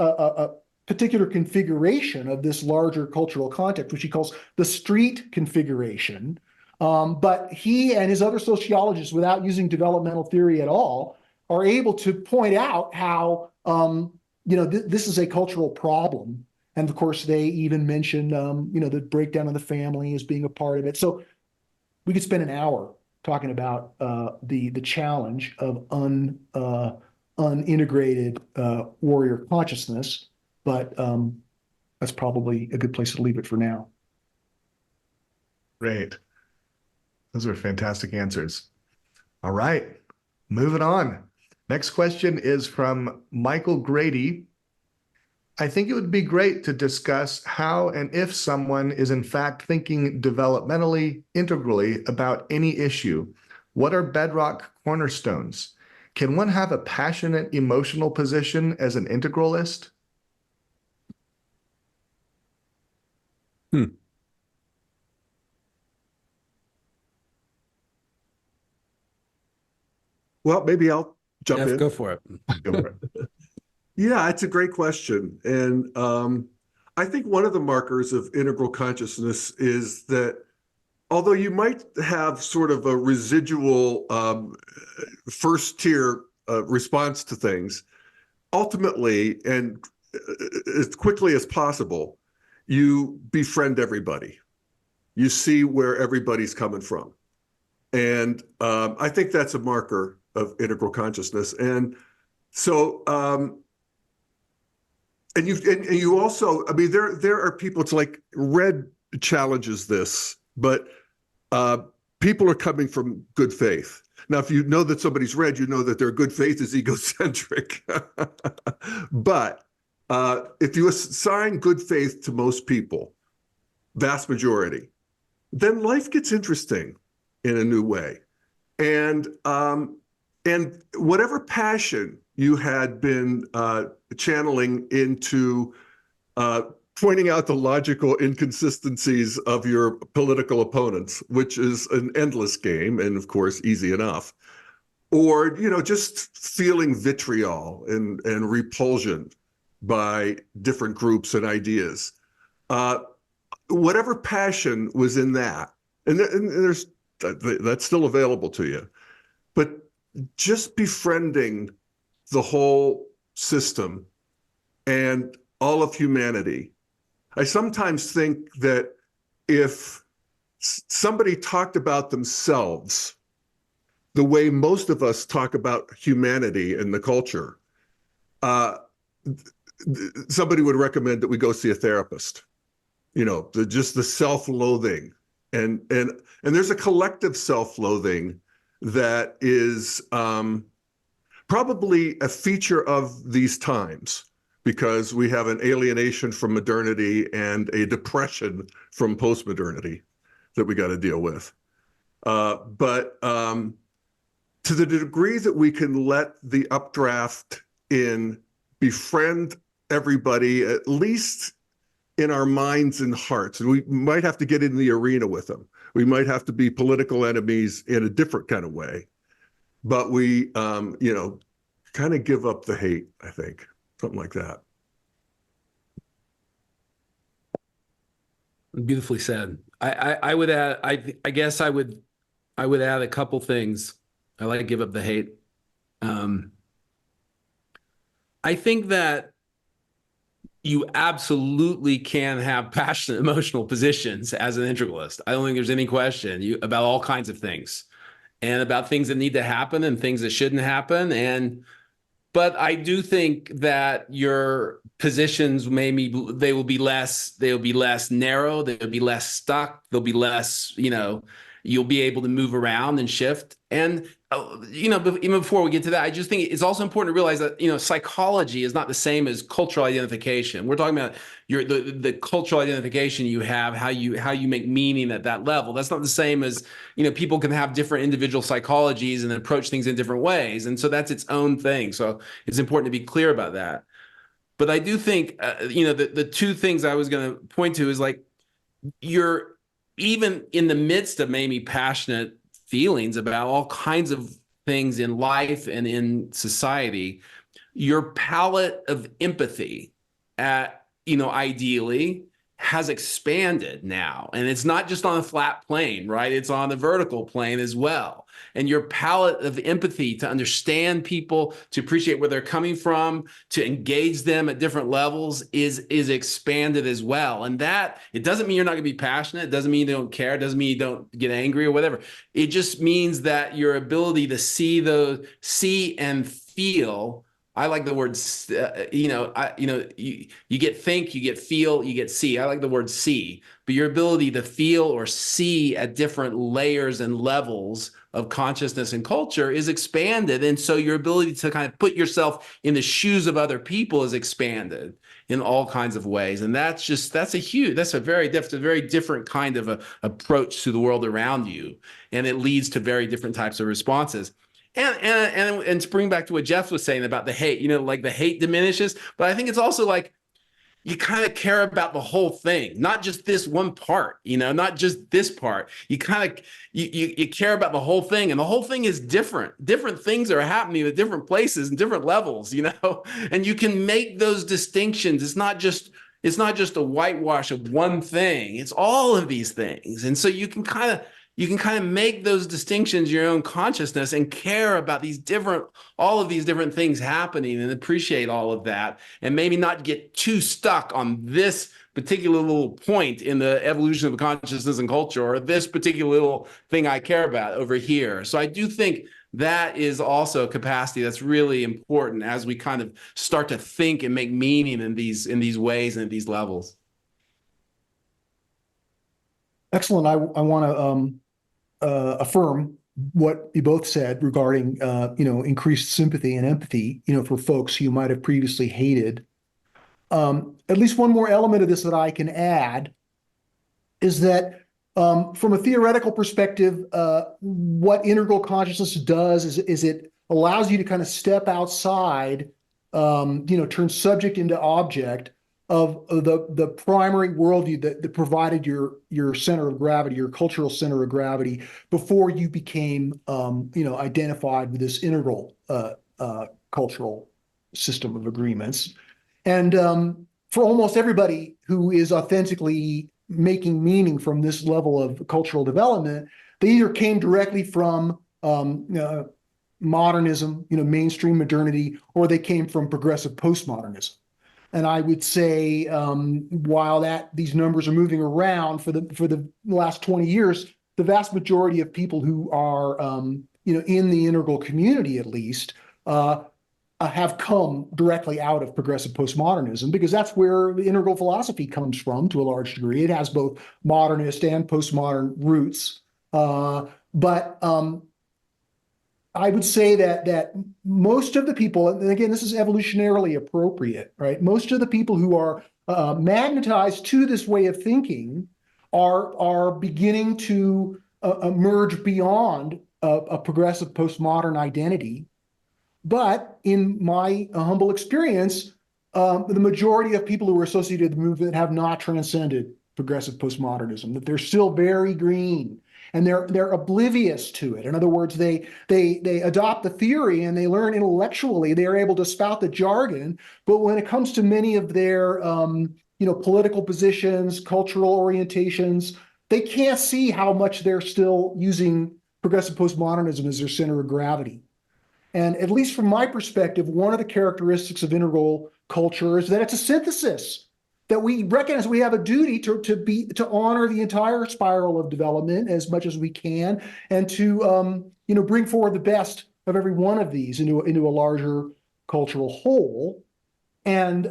a particular configuration of this larger cultural context, which he calls the street configuration. But he and his other sociologists, without using developmental theory at all, are able to point out how, this is a cultural problem. And of course, they even mention, the breakdown of the family as being a part of it. So we could spend an hour talking about the challenge of unintegrated warrior consciousness, but that's probably a good place to leave it for now. Great. Those are fantastic answers. All right, moving on. Next question is from Michael Grady. I think it would be great to discuss how and if someone is in fact thinking developmentally, integrally about any issue. What are bedrock cornerstones? Can one have a passionate emotional position as an integralist? Well, maybe I'll jump Jeff, in. go for it. Go for it. Yeah, it's a great question. And I think one of the markers of integral consciousness is that although you might have sort of a residual first tier response to things, ultimately, and as quickly as possible, you befriend everybody. You see where everybody's coming from. And I think that's a marker of integral consciousness. And so, and you also, I mean, there are people, it's like Red challenges this, but people are coming from good faith. Now, if you know that somebody's Red, you know that their good faith is egocentric. But if you assign good faith to most people, vast majority, then life gets interesting in a new way. And whatever passion you had been channeling into pointing out the logical inconsistencies of your political opponents, which is an endless game and of course easy enough, or just feeling vitriol and repulsion by different groups and ideas. Whatever passion was in that, and there's that's still available to you, but just befriending the whole system and all of humanity. I sometimes think that if somebody talked about themselves the way most of us talk about humanity and the culture, somebody would recommend that we go see a therapist. Just the self-loathing, and there's a collective self-loathing that is probably a feature of these times, because we have an alienation from modernity and a depression from post-modernity that we got to deal with. But to the degree that we can let the updraft in befriend everybody, at least in our minds and hearts, and we might have to get in the arena with them. We might have to be political enemies in a different kind of way, but we, kind of give up the hate, I think, something like that. Beautifully said. I would add, I guess I would add a couple things. I like to give up the hate. I think that you absolutely can have passionate emotional positions as an integralist. I don't think there's any question about all kinds of things, and about things that need to happen and things that shouldn't happen. But I do think that your positions they will be less narrow, they'll be less stuck, they'll be less, you'll be able to move around and shift. And even before we get to that, I just think it's also important to realize that psychology is not the same as cultural identification. We're talking about the cultural identification you have, how you make meaning at that level. That's not the same as people can have different individual psychologies and approach things in different ways, and so that's its own thing. So it's important to be clear about that. But I do think the two things I was going to point to is, like, you're even in the midst of maybe passionate feelings about all kinds of things in life and in society, your palette of empathy ideally has expanded now. And it's not just on a flat plane, right? It's on the vertical plane as well. And your palette of empathy to understand people, to appreciate where they're coming from, to engage them at different levels is expanded as well. And that, it doesn't mean you're not going to be passionate. It doesn't mean you don't care. It doesn't mean you don't get angry or whatever. It just means that your ability to see and feel. I like the word, you get think, you get feel, you get see. I like the word see, but your ability to feel or see at different layers and levels of consciousness and culture is expanded. And so your ability to kind of put yourself in the shoes of other people is expanded in all kinds of ways. And that's a very different kind of a approach to the world around you. And it leads to very different types of responses. And to bring back to what Jeff was saying about the hate, like the hate diminishes, but I think it's also like you kind of care about the whole thing, not just this one part, not just this part. You kind of you care about the whole thing, and the whole thing is different. Different things are happening at different places and different levels, and you can make those distinctions. It's not just a whitewash of one thing. It's all of these things. And so you can kind of make those distinctions in your own consciousness and care about all of these different things happening and appreciate all of that, and maybe not get too stuck on this particular little point in the evolution of consciousness and culture, or this particular little thing I care about over here. So I do think that is also a capacity that's really important as we kind of start to think and make meaning in these ways and at these levels. Excellent. I want to affirm what you both said regarding increased sympathy and empathy for folks who you might have previously hated. At least one more element of this that I can add is that from a theoretical perspective, what integral consciousness does is it allows you to kind of step outside, turn subject into object of the primary worldview that provided your center of gravity, your cultural center of gravity, before you became identified with this integral cultural system of agreements. And for almost everybody who is authentically making meaning from this level of cultural development, they either came directly from modernism, mainstream modernity, or they came from progressive postmodernism. And I would say, while these numbers are moving around for the last 20 years, the vast majority of people who are in the integral community, at least, have come directly out of progressive postmodernism, because that's where the integral philosophy comes from to a large degree. It has both modernist and postmodern roots. But I would say that most of the people, and again, this is evolutionarily appropriate, right? Most of the people who are magnetized to this way of thinking are beginning to emerge beyond a progressive postmodern identity. But in my humble experience, the majority of people who are associated with the movement have not transcended progressive postmodernism, that they're still very green and they're oblivious to it. In other words, they adopt the theory and they learn intellectually, they are able to spout the jargon, but when it comes to many of their political positions, cultural orientations, they can't see how much they're still using progressive postmodernism as their center of gravity. And at least from my perspective, one of the characteristics of integral culture is that it's a synthesis, that we recognize we have a duty to honor the entire spiral of development as much as we can, and to bring forward the best of every one of these into a larger cultural whole. And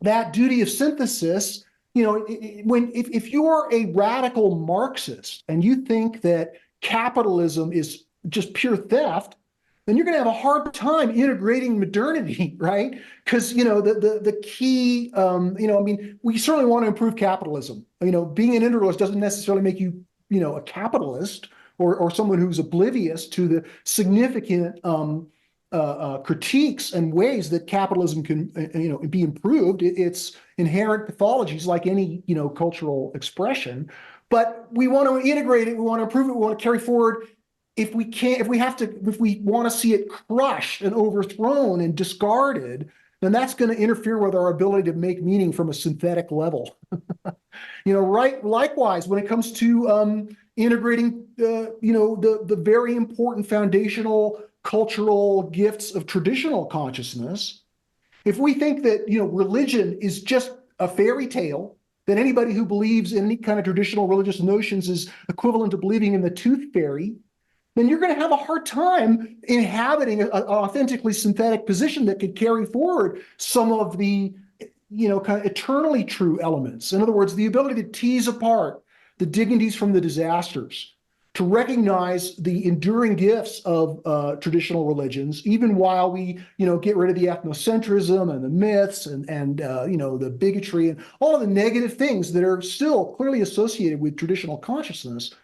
that duty of synthesis, if you're a radical Marxist and you think that capitalism is just pure theft, then you're going to have a hard time integrating modernity, right? Because the key, we certainly want to improve capitalism. Being an integralist doesn't necessarily make you, a capitalist or someone who's oblivious to the significant critiques and ways that capitalism can, be improved. It's inherent pathologies like any, cultural expression. But we want to integrate it. We want to improve it. We want to carry forward. If we want to see it crushed and overthrown and discarded, then that's going to interfere with our ability to make meaning from a synthetic level. Right. Likewise, when it comes to integrating, the very important foundational cultural gifts of traditional consciousness, if we think that religion is just a fairy tale, that anybody who believes in any kind of traditional religious notions is equivalent to believing in the tooth fairy, then you're going to have a hard time inhabiting an authentically synthetic position that could carry forward some of the, kind of eternally true elements. In other words, the ability to tease apart the dignities from the disasters, to recognize the enduring gifts of traditional religions, even while we, get rid of the ethnocentrism and the myths and the bigotry and all of the negative things that are still clearly associated with traditional consciousness.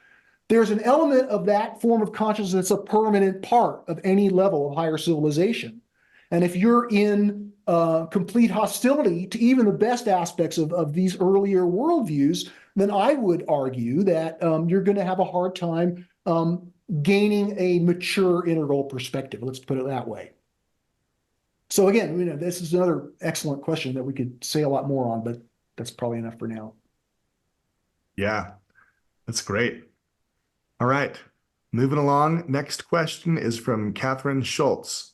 There's an element of that form of consciousness that's a permanent part of any level of higher civilization. And if you're in complete hostility to even the best aspects of these earlier worldviews, then I would argue that you're going to have a hard time gaining a mature integral perspective. Let's put it that way. So again, this is another excellent question that we could say a lot more on, but that's probably enough for now. Yeah, that's great. All right, moving along. Next question is from Catherine Schultz.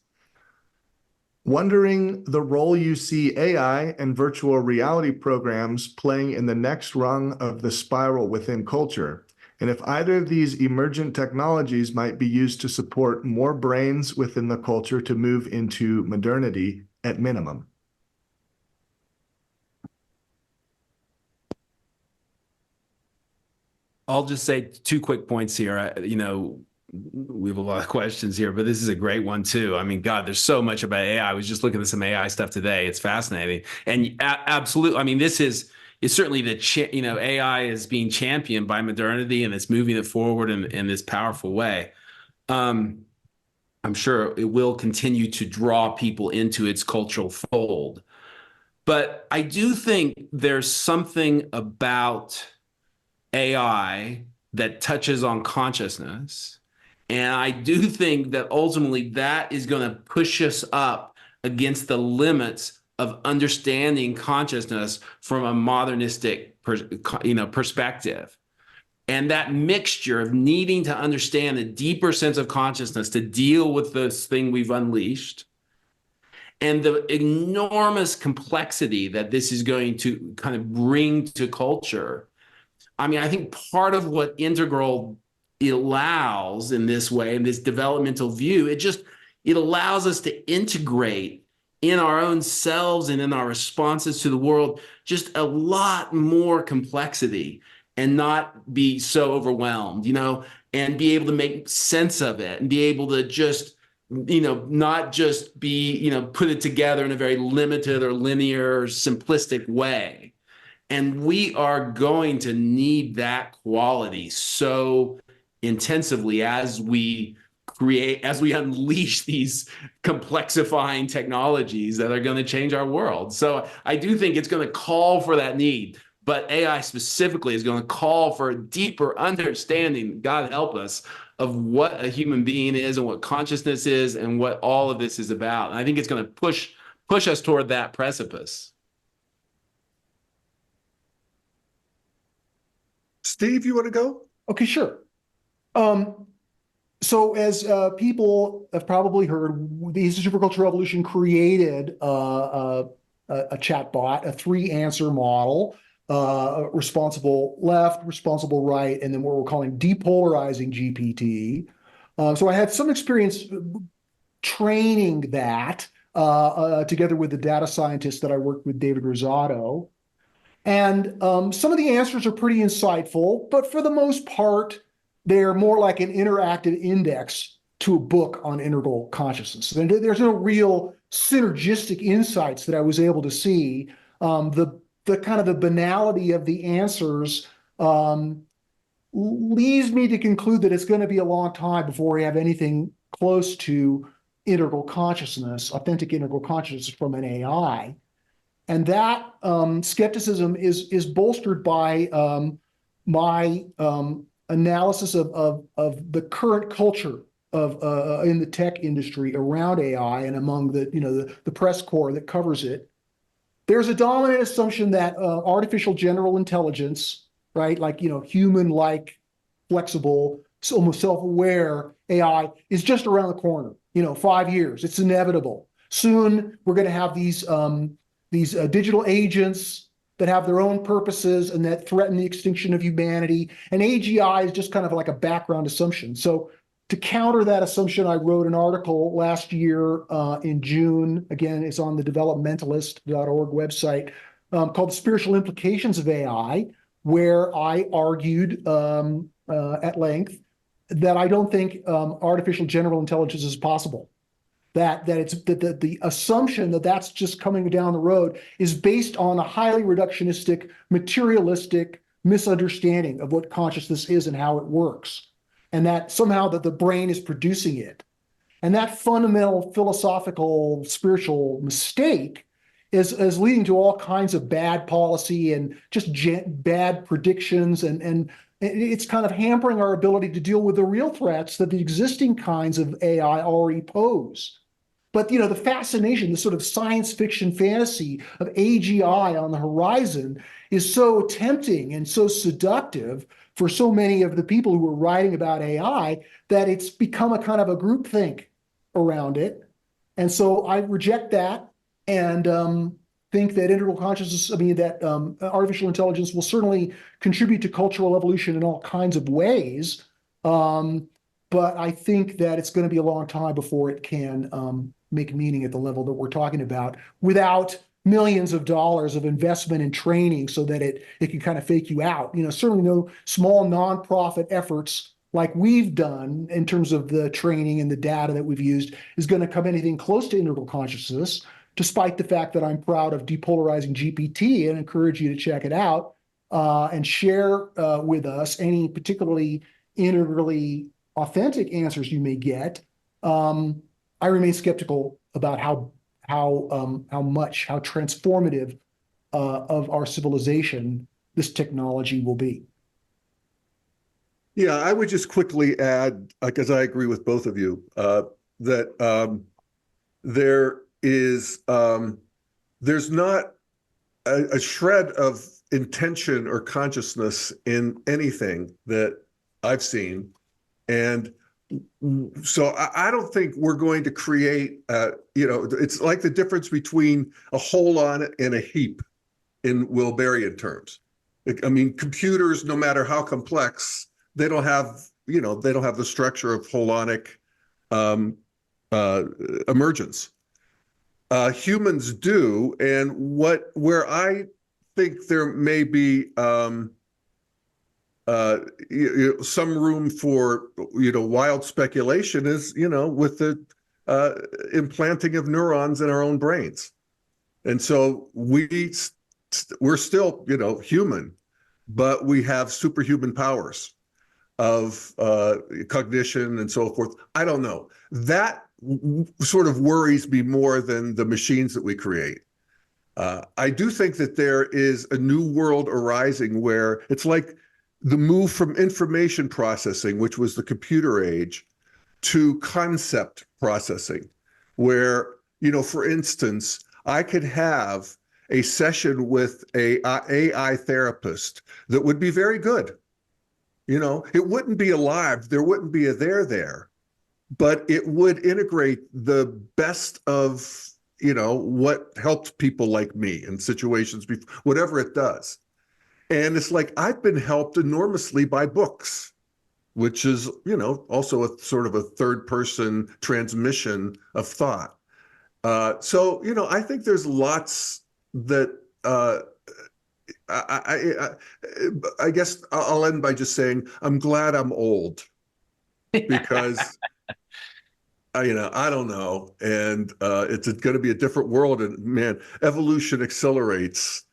Wondering the role you see AI and virtual reality programs playing in the next rung of the spiral within culture, and if either of these emergent technologies might be used to support more brains within the culture to move into modernity at minimum. I'll just say two quick points here. We have a lot of questions here, but this is a great one too. I mean, God, there's so much about AI. I was just looking at some AI stuff today. It's fascinating. And absolutely, I mean, this is certainly AI is being championed by modernity and it's moving it forward in this powerful way. I'm sure it will continue to draw people into its cultural fold. But I do think there's something about AI that touches on consciousness. And I do think that ultimately that is going to push us up against the limits of understanding consciousness from a modernistic perspective. And that mixture of needing to understand a deeper sense of consciousness to deal with this thing we've unleashed and the enormous complexity that this is going to kind of bring to culture. I mean, I think part of what Integral allows in this way, in this developmental view, it allows us to integrate in our own selves and in our responses to the world just a lot more complexity and not be so overwhelmed, and be able to make sense of it and be able to just, not just be, put it together in a very limited or linear or simplistic way. And we are going to need that quality so intensively as we unleash these complexifying technologies that are going to change our world. So I do think it's going to call for that need, but AI specifically is going to call for a deeper understanding, God help us, of what a human being is and what consciousness is and what all of this is about. And I think it's going to push us toward that precipice. Steve, you want to go? Okay, sure. So as people have probably heard, the Institute for Cultural Evolution created a chatbot, a 3-answer model, responsible left, responsible right, and then what we're calling depolarizing GPT. So I had some experience training that together with the data scientists that I worked with, David Rosado. And some of the answers are pretty insightful, but for the most part, they're more like an interactive index to a book on integral consciousness. And there's no real synergistic insights that I was able to see. The kind of the banality of the answers leads me to conclude that it's going to be a long time before we have anything close to integral consciousness, authentic integral consciousness from an AI. And that skepticism is bolstered by my analysis of the current culture of in the tech industry around AI and among the press corps that covers it. There's a dominant assumption that artificial general intelligence, right, like human-like, flexible, almost self-aware AI is just around the corner. 5 years, it's inevitable. Soon we're going to have these digital agents that have their own purposes and that threaten the extinction of humanity. And AGI is just kind of like a background assumption. So to counter that assumption, I wrote an article last year in June. Again, it's on the developmentalist.org website called The Spiritual Implications of AI, where I argued at length that I don't think artificial general intelligence is possible. That the assumption that that's just coming down the road is based on a highly reductionistic, materialistic misunderstanding of what consciousness is and how it works, and that somehow that the brain is producing it. And that fundamental philosophical, spiritual mistake is leading to all kinds of bad policy and just bad predictions. And it's kind of hampering our ability to deal with the real threats that the existing kinds of AI already pose. But, you know, the fascination, the sort of science fiction fantasy of AGI on the horizon is so tempting and so seductive for so many of the people who are writing about AI that it's become a kind of a groupthink around it. And so I reject that and think that integral consciousness, that artificial intelligence will certainly contribute to cultural evolution in all kinds of ways. But I think that it's going to be a long time before it can make meaning at the level that we're talking about without millions of dollars of investment in training so that it can kind of fake you out. You know, certainly no small nonprofit efforts like we've done in terms of the training and the data that we've used is going to come anything close to integral consciousness, despite the fact that I'm proud of depolarizing GPT and encourage you to check it out and share with us any particularly integrally authentic answers you may get. I remain skeptical about how transformative of our civilization this technology will be. Yeah, I would just quickly add, because I agree with both of you, that there's not a shred of intention or consciousness in anything that I've seen. And so I don't think we're going to create, it's like the difference between a hole on it and a heap in Wilberian terms. I mean, computers, no matter how complex, they don't have the structure of holonic emergence. Humans do, and where I think there may be some room for wild speculation is with the implanting of neurons in our own brains, and so we're still human, but we have superhuman powers of cognition and so forth. I don't know. That sort of worries me more than the machines that we create. I do think that there is a new world arising where it's like the move from information processing, which was the computer age, to concept processing, where, for instance, I could have a session with a AI therapist that would be very good. It wouldn't be alive, there wouldn't be a there, but it would integrate the best of, what helped people like me in situations, whatever it does. And it's like, I've been helped enormously by books, which is, also a sort of a third person transmission of thought. So, I think there's lots that, I guess I'll end by just saying, I'm glad I'm old because I don't know. And it's going to be a different world. And man, evolution accelerates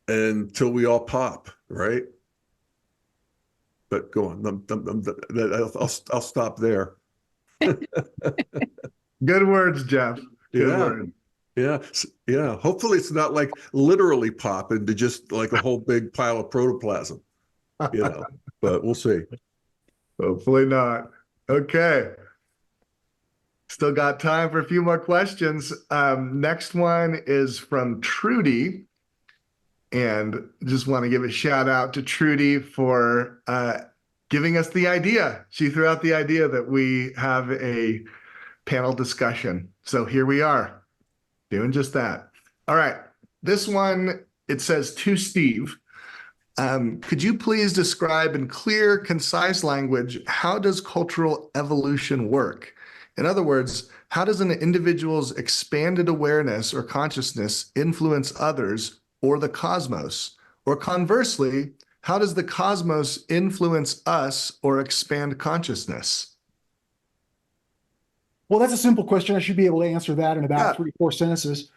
until we all pop, right? But go on. I'll stop there. Good words, Jeff. Good words. Yeah. Hopefully it's not like literally pop into just like a whole big pile of protoplasm, but we'll see. Hopefully not. Okay. Still got time for a few more questions. Next one is from Trudy. And just want to give a shout out to Trudy for giving us the idea. She threw out the idea that we have a panel discussion. So here we are doing just that. All right. This one, it says to Steve, could you please describe in clear, concise language, how does cultural evolution work? In other words, how does an individual's expanded awareness or consciousness influence others or the cosmos? Or conversely, how does the cosmos influence us or expand consciousness? Well, that's a simple question. I should be able to answer that in about 3 or 4 sentences.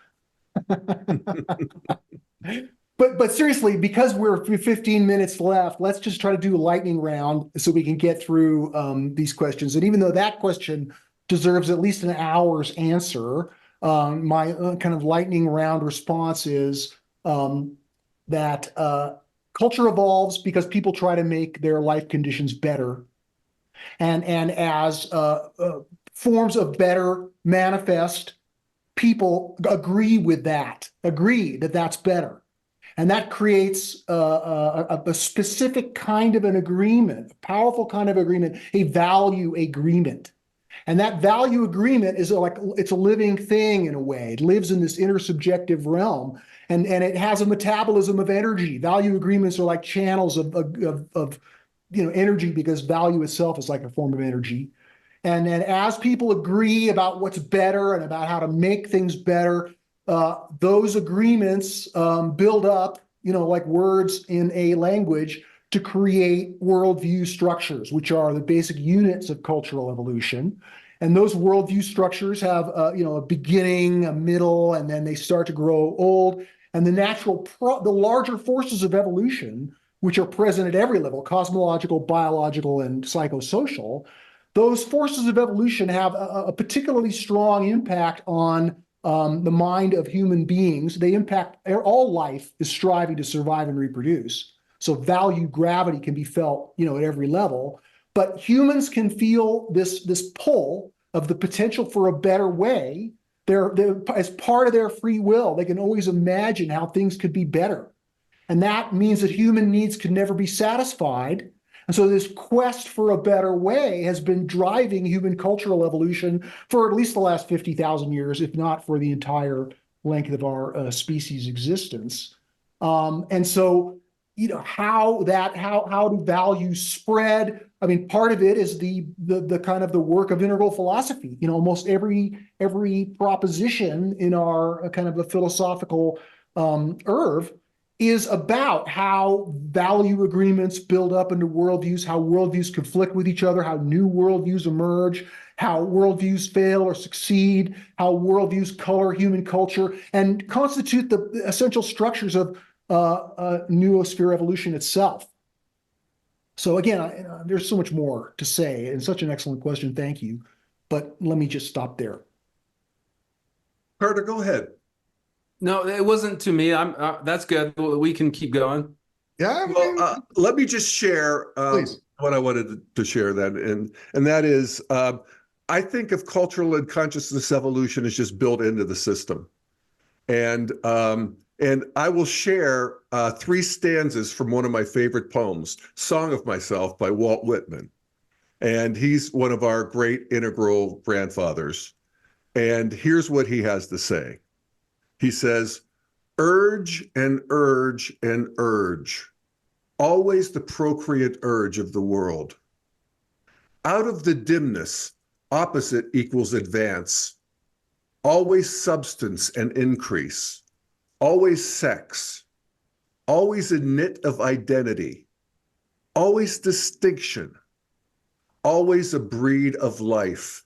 But seriously, because we're 15 minutes left, let's just try to do a lightning round so we can get through these questions. And even though that question deserves at least an hour's answer, my kind of lightning round response is that culture evolves because people try to make their life conditions better. And as forms of better manifest, people agree that that's better. And that creates a specific kind of an agreement, a powerful kind of agreement, a value agreement. And that value agreement is it's a living thing in a way. It lives in this intersubjective realm, and it has a metabolism of energy. Value agreements are like channels of energy, because value itself is like a form of energy. And then as people agree about what's better and about how to make things better, those agreements build up, like words in a language, to create worldview structures, which are the basic units of cultural evolution. And those worldview structures have, a beginning, a middle, and then they start to grow old. And the larger forces of evolution, which are present at every level, cosmological, biological, and psychosocial, those forces of evolution have a particularly strong impact on the mind of human beings. They impact all life is striving to survive and reproduce. So value gravity can be felt, at every level. But humans can feel this pull of the potential for a better way. They're as part of their free will. They can always imagine how things could be better. And that means that human needs can never be satisfied. And so this quest for a better way has been driving human cultural evolution for at least the last 50,000 years, if not for the entire length of our species' existence. And so, how do values spread? I mean, part of it is the kind of the work of integral philosophy. Almost every proposition in our kind of a philosophical oeuvre is about how value agreements build up into worldviews, how worldviews conflict with each other, how new worldviews emerge, how worldviews fail or succeed, how worldviews color human culture, and constitute the essential structures of noosphere evolution itself. So again, there's so much more to say, and such an excellent question. Thank you. But let me just stop there. Carter, go ahead. No, it wasn't to me. That's good. We can keep going. Yeah. Well, let me just share Please. what I wanted to share then, and that is, I think of cultural and consciousness evolution as just built into the system, and I will share 3 stanzas from one of my favorite poems, "Song of Myself" by Walt Whitman, and he's one of our great integral grandfathers. And here's what he has to say. He says, "Urge and urge and urge, always the procreate urge of the world. Out of the dimness, opposite equals advance, always substance and increase, always sex, always a knit of identity, always distinction, always a breed of life.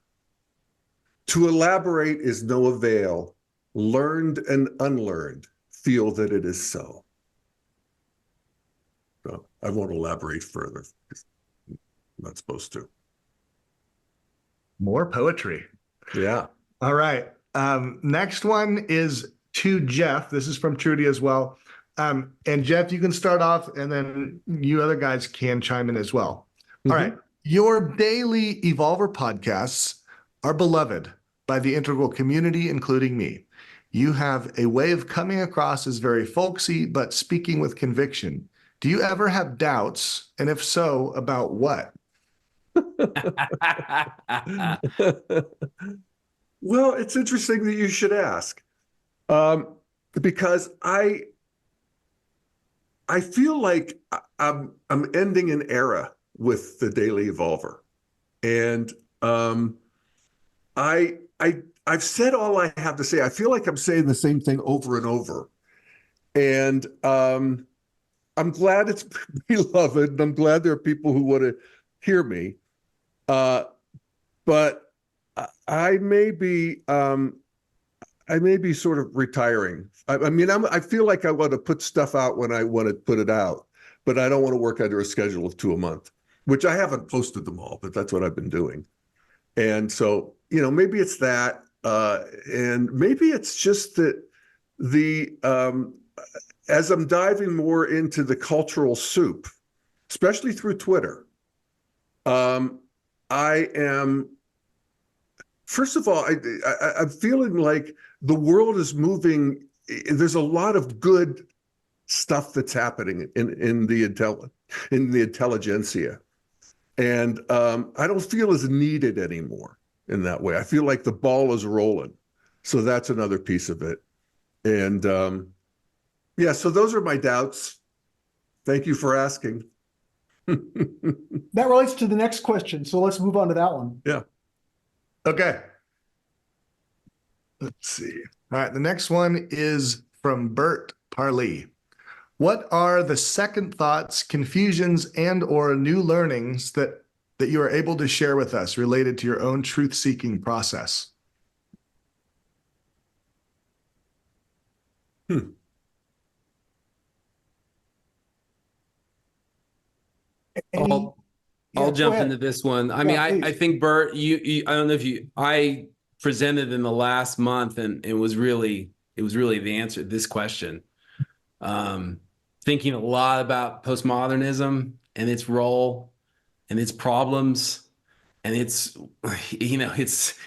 To elaborate is no avail. Learned and unlearned feel that it is so." So I won't elaborate further. I'm not supposed to. More poetry. Yeah. All right. Next one is to Jeff. This is from Trudy as well. And Jeff, you can start off, and then you other guys can chime in as well. All right. Your daily Evolver podcasts are beloved by the integral community, including me. You have a way of coming across as very folksy, but speaking with conviction. Do you ever have doubts? And if so, about what? Well, it's interesting that you should ask, because I feel like I'm ending an era with the Daily Evolver, and I've said all I have to say. I feel like I'm saying the same thing over and over, and I'm glad it's beloved, and I'm glad there are people who want to hear me, but I may be I may be sort of retiring. I mean, I feel like I want to put stuff out when I want to put it out, but I don't want to work under a schedule of 2 a month, which I haven't posted them all, but that's what I've been doing. And so, maybe it's that, and maybe it's just that as I'm diving more into the cultural soup, especially through Twitter, I am, first of all, I'm feeling like the world is moving. There's a lot of good stuff that's happening in the intelligentsia. And I don't feel as needed anymore in that way. I feel like the ball is rolling. So that's another piece of it. And yeah, so those are my doubts. Thank you for asking. That relates to the next question. So let's move on to that one. Yeah. Okay. Let's see. All right. The next one is from Bert Parley. What are the second thoughts, confusions, and or new learnings that you are able to share with us related to your own truth-seeking process? I'll Go jump ahead. into this one. I Yeah, mean, please. I think Bert, I don't know if I presented in the last month, and it was really the answer to this question. Thinking a lot about postmodernism and its role and its problems and its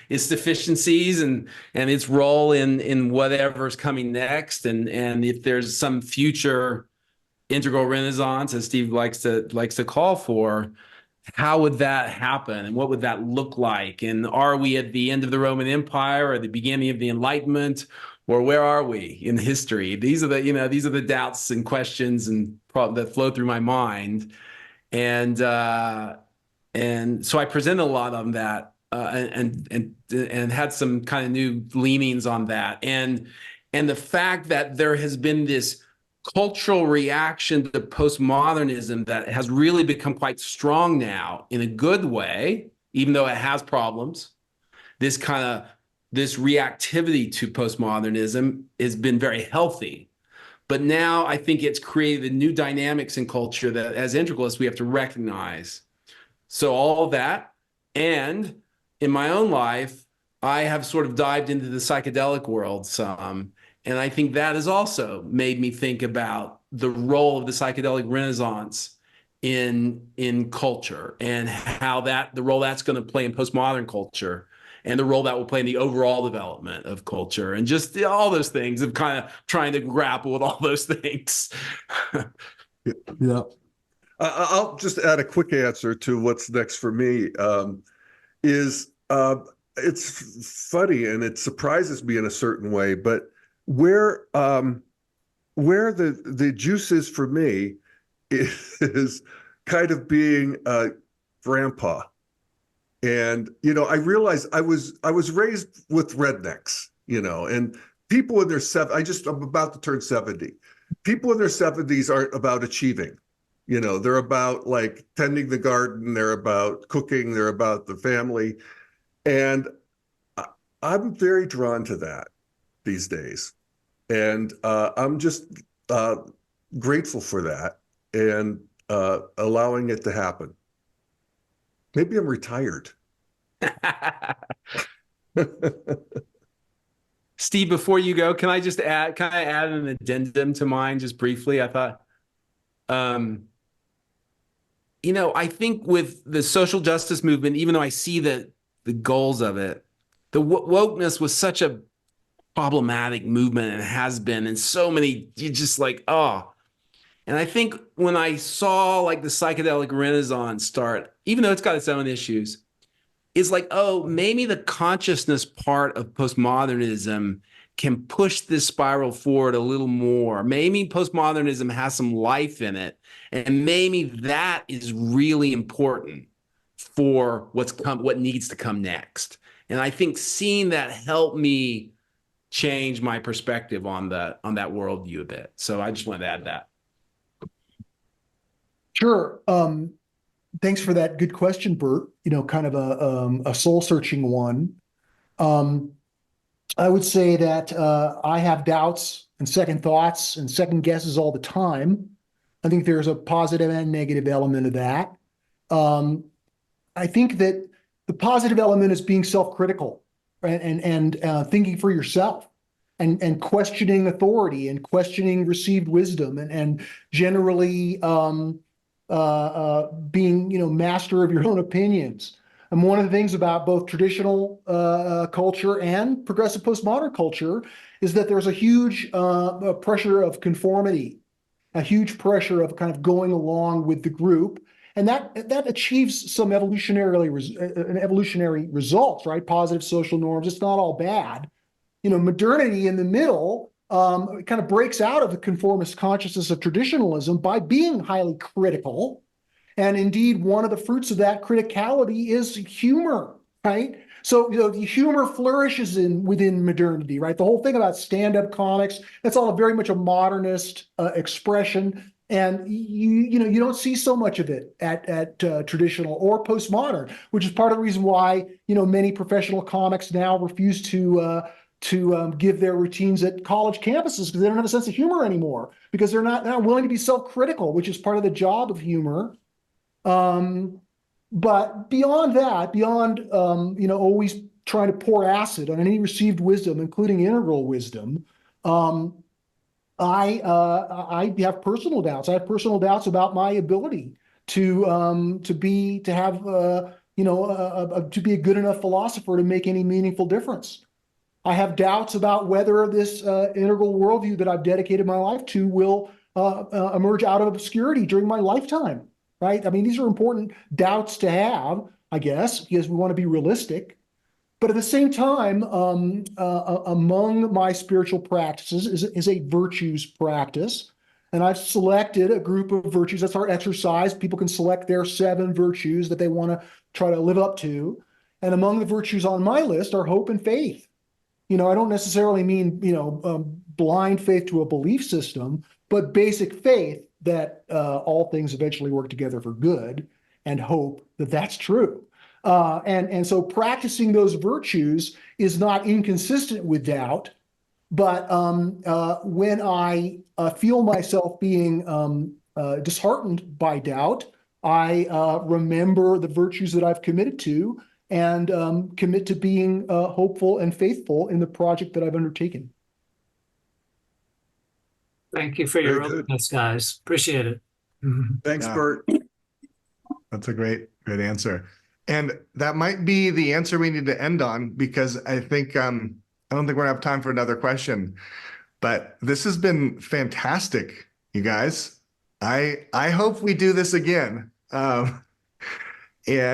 deficiencies and its role in whatever's coming next, and if there's some future integral renaissance, as Steve likes to call for, how would that happen and what would that look like? And are we at the end of the Roman Empire or the beginning of the Enlightenment, or where are we in history? These are the doubts and questions that flow through my mind. And so I presented a lot on that and had some kind of new leanings on that. And the fact that there has been this cultural reaction to postmodernism that has really become quite strong now in a good way, even though it has problems. This reactivity to postmodernism has been very healthy. But now I think it's created new dynamics in culture that as integralists, we have to recognize. So all of that, and in my own life, I have sort of dived into the psychedelic world some. And I think that has also made me think about the role of the psychedelic renaissance in culture, and how the role that's going to play in postmodern culture, and the role that will play in the overall development of culture, and just all those things of kind of trying to grapple with all those things. Yeah. I'll just add a quick answer to what's next for me. It's funny and it surprises me in a certain way, but where the juice is for me is kind of being a grandpa. And I realized I was raised with rednecks, and people in their I'm about to turn 70. People in their 70s aren't about achieving. They're about like tending the garden, they're about cooking, they're about the family. And I'm very drawn to that these days. And I'm just grateful for that and allowing it to happen. Maybe I'm retired. Steve, before you go, can I add an addendum to mine just briefly? I thought, I think with the social justice movement, even though I see the goals of it, the wokeness was such a problematic movement, and has been, and so many, you just like, oh. And I think when I saw like the psychedelic renaissance start, even though it's got its own issues, it's like, oh, maybe the consciousness part of postmodernism can push this spiral forward a little more. Maybe postmodernism has some life in it, and maybe that is really important for what needs to come next. And I think seeing that helped me change my perspective on that worldview a bit. So I just wanted to add that. Sure. Thanks for that good question, Bert. Kind of a soul-searching one. I would say that I have doubts and second thoughts and second guesses all the time. I think there's a positive and negative element of that. Um, I think that the positive element is being self-critical, right? And thinking for yourself and questioning authority and questioning received wisdom and generally being, master of your own opinions. And one of the things about both traditional culture and progressive postmodern culture is that there's a huge pressure of conformity, a huge pressure of kind of going along with the group, and that achieves some evolutionary results, right? Positive social norms. It's not all bad. Modernity in the middle kind of breaks out of the conformist consciousness of traditionalism by being highly critical. And indeed, one of the fruits of that criticality is humor, right? So, the humor flourishes within modernity, right? The whole thing about stand-up comics, that's all very much a modernist expression. And you don't see so much of it at traditional or postmodern, which is part of the reason why, many professional comics now refuse to give their routines at college campuses because they don't have a sense of humor anymore because they're not willing to be self-critical, which is part of the job of humor. But beyond that, beyond always trying to pour acid on any received wisdom, including integral wisdom, I have personal doubts. I have personal doubts about my ability to be a good enough philosopher to make any meaningful difference. I have doubts about whether this integral worldview that I've dedicated my life to will emerge out of obscurity during my lifetime. Right? I mean, these are important doubts to have, I guess, because we want to be realistic. But at the same time, among my spiritual practices is a virtues practice. And I've selected a group of virtues. That's our exercise. People can select their 7 virtues that they want to try to live up to. And among the virtues on my list are hope and faith. I don't necessarily mean, blind faith to a belief system, but basic faith that all things eventually work together for good, and hope that that's true. And so practicing those virtues is not inconsistent with doubt, but when I feel myself being disheartened by doubt, I remember the virtues that I've committed to and commit to being hopeful and faithful in the project that I've undertaken. Thank you for your Very good. openness, guys. Appreciate it. Thanks, Yeah. Bert. That's a great answer. And that might be the answer we need to end on because I think I don't think we're gonna have time for another question. But this has been fantastic, you guys. I hope we do this again. And